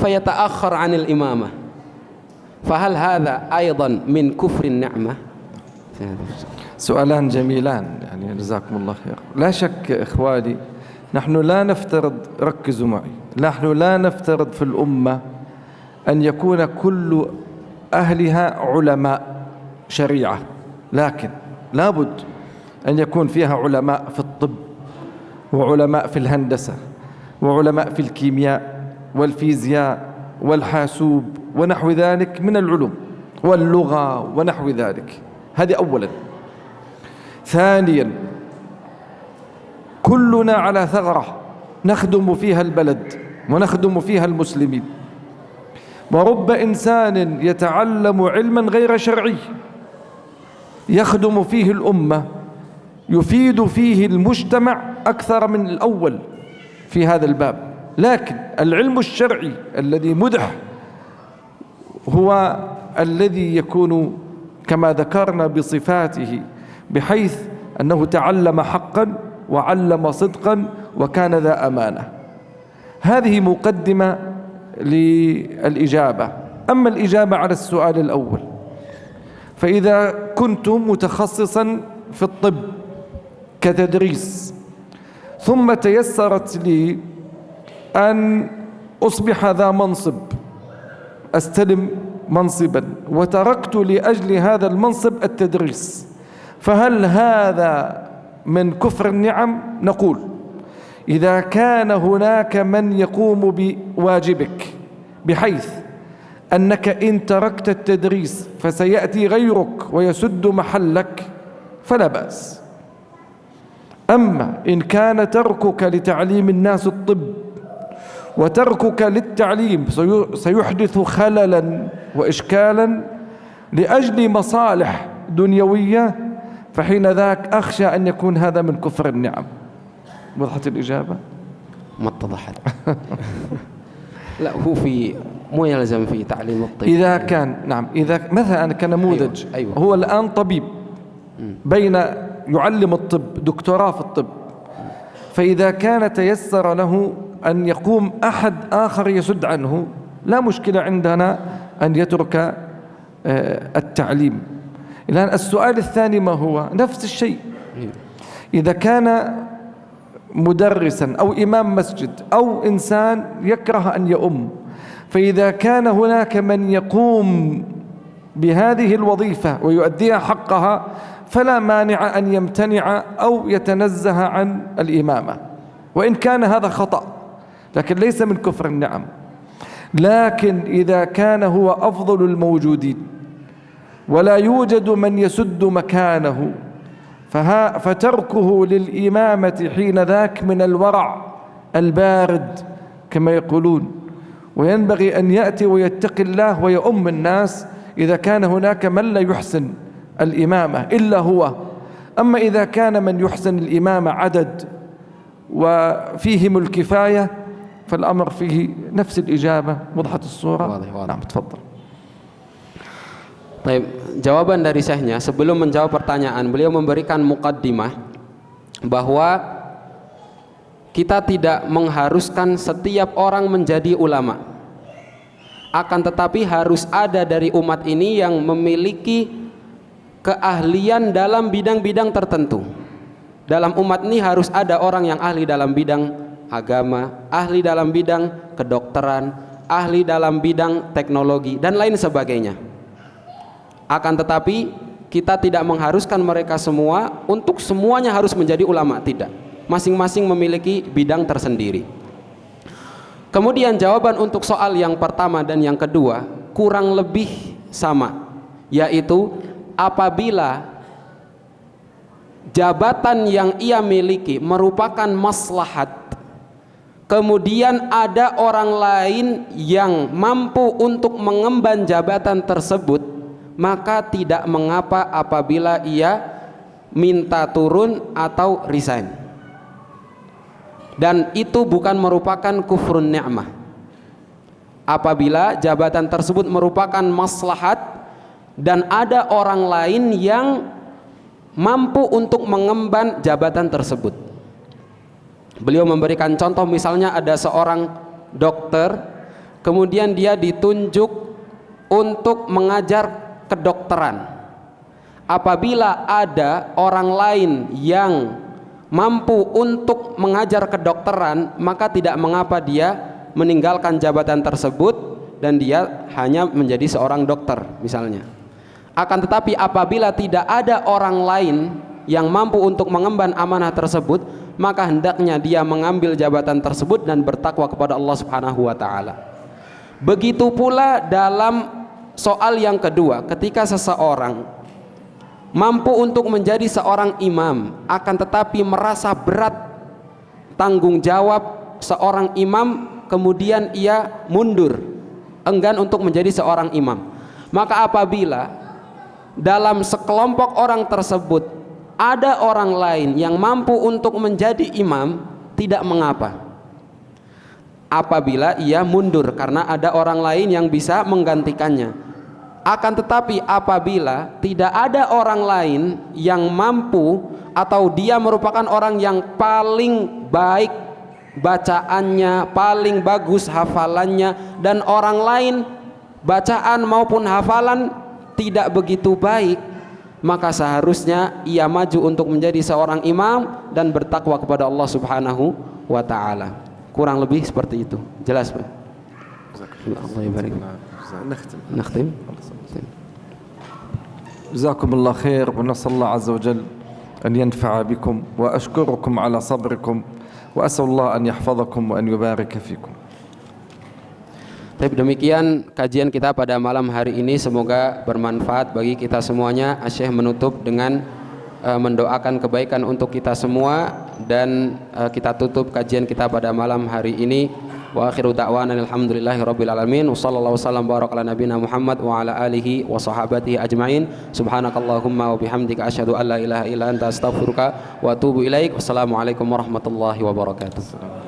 فيتأخر عن الإمامة، فهل هذا أيضا من كفر النعمة؟ سؤالان جميلان يعني جزاكم الله خير. لا شك إخواني، نحن لا نفترض، ركزوا معي، نحن لا نفترض في الأمة أن يكون كل أهلها علماء شريعة، لكن لابد أن يكون فيها علماء في الطب وعلماء في الهندسة وعلماء في الكيمياء والفيزياء والحاسوب ونحو ذلك من العلوم واللغة ونحو ذلك. هذه أولا. ثانيا، كلنا على ثغرة نخدم فيها البلد ونخدم فيها المسلمين، ورب إنسان يتعلم علما غير شرعي يخدم فيه الأمة يفيد فيه المجتمع أكثر من الأول في هذا الباب. لكن العلم الشرعي الذي مدح هو الذي يكون كما ذكرنا بصفاته، بحيث أنه تعلم حقا وعلم صدقا وكان ذا أمانة. هذه مقدمة للإجابة. أما الإجابة على السؤال الأول، فإذا كنت متخصصا في الطب كتدريس ثم تيسرت لي أن أصبح ذا منصب، أستلم منصبا وتركت لأجل هذا المنصب التدريس، فهل هذا من كفر النعم؟ نقول إذا كان هناك من يقوم بواجبك بحيث أنك إن تركت التدريس فسيأتي غيرك ويسد محلك فلا بأس. أما إن كان تركك لتعليم الناس الطب وتركك للتعليم سيحدث خللا وإشكالا لأجل مصالح دنيوية، فحين ذاك أخشى أن يكون هذا من كفر النعم. وضحت الإجابة؟ ما اتضحت. لا، هو مو يلزم في تعليم الطب. إذا كان نعم، إذا مثلا كنموذج أيوة. هو الآن طبيب بين يعلم الطب، دكتوراه في الطب، فإذا كان تيسر له أن يقوم أحد آخر يسد عنه لا مشكلة عندنا أن يترك التعليم. الآن السؤال الثاني ما هو؟ نفس الشيء. إذا كان مدرسا أو إمام مسجد أو إنسان يكره أن يؤم، فإذا كان هناك من يقوم بهذه الوظيفة ويؤديها حقها فلا مانع أن يمتنع أو يتنزه عن الإمامة، وإن كان هذا خطأ لكن ليس من كفر النعم. لكن إذا كان هو أفضل الموجودين ولا يوجد من يسد مكانه فتركه للإمامة حين ذاك من الورع البارد كما يقولون، وينبغي أن يأتي ويتقي الله ويؤم الناس إذا كان هناك من لا يحسن الإمامة إلا هو. أما إذا كان من يحسن الإمامة عدد وفيهم الكفاية فالأمر فيه نفس الإجابة. وضحت الصورة؟ واضح. نعم تفضل. Baik, jawaban dari Syekhnya sebelum menjawab pertanyaan, beliau memberikan muqaddimah bahwa kita tidak mengharuskan setiap orang menjadi ulama. Akan tetapi harus ada dari umat ini yang memiliki keahlian dalam bidang-bidang tertentu. Dalam umat ini harus ada orang yang ahli dalam bidang agama, ahli dalam bidang kedokteran, ahli dalam bidang teknologi dan lain sebagainya. Akan tetapi kita tidak mengharuskan mereka semua untuk semuanya harus menjadi ulama, tidak. Masing-masing memiliki bidang tersendiri. Kemudian jawaban untuk soal yang pertama dan yang kedua kurang lebih sama, yaitu apabila jabatan yang ia miliki merupakan maslahat, kemudian ada orang lain yang mampu untuk mengemban jabatan tersebut, maka tidak mengapa apabila ia minta turun atau resign. Dan itu bukan merupakan kufrun ni'mah. Apabila jabatan tersebut merupakan maslahat dan ada orang lain yang mampu untuk mengemban jabatan tersebut. Beliau memberikan contoh, misalnya ada seorang dokter, kemudian dia ditunjuk untuk mengajar kedokteran. Apabila ada orang lain yang mampu untuk mengajar kedokteran, maka tidak mengapa dia meninggalkan jabatan tersebut dan dia hanya menjadi seorang dokter misalnya. Akan tetapi apabila tidak ada orang lain yang mampu untuk mengemban amanah tersebut, maka hendaknya dia mengambil jabatan tersebut dan bertakwa kepada Allah Subhanahu wa taala. Begitu pula dalam soal yang kedua, ketika seseorang mampu untuk menjadi seorang imam, akan tetapi merasa berat tanggung jawab seorang imam, kemudian ia mundur, enggan untuk menjadi seorang imam, maka apabila dalam sekelompok orang tersebut ada orang lain yang mampu untuk menjadi imam, tidak mengapa apabila ia mundur karena ada orang lain yang bisa menggantikannya. Akan tetapi apabila tidak ada orang lain yang mampu atau dia merupakan orang yang paling baik bacaannya, paling bagus hafalannya, dan orang lain bacaan maupun hafalan tidak begitu baik, maka seharusnya ia maju untuk menjadi seorang imam dan bertakwa kepada Allah Subhanahu wa taala. Kurang lebih seperti itu. Jelas, Pak? Allah barik. Nakhtim. جزاكم الله خير ونسأل الله عز وجل أن ينفع بكم وأشكركم على صبركم وأسأل الله أن يحفظكم وأن يبارك فيكم. Baik, demikian kajian kita pada malam hari ini, semoga bermanfaat bagi kita semuanya. Syekh menutup dengan mendoakan kebaikan untuk kita semua, dan kita tutup kajian kita pada malam hari ini. Wa akhiru da'wana alhamdulillahi rabbil alamin. Wassallallahu wasallam baraka ala nabiyina Muhammad wa ala alihi wa sahabatihi ajmain. Subhanakallahumma wa bihamdika asyhadu an la ilaha illa anta astaghfiruka wa atubu ilaik. Wassalamualaikum warahmatullahi wabarakatuh.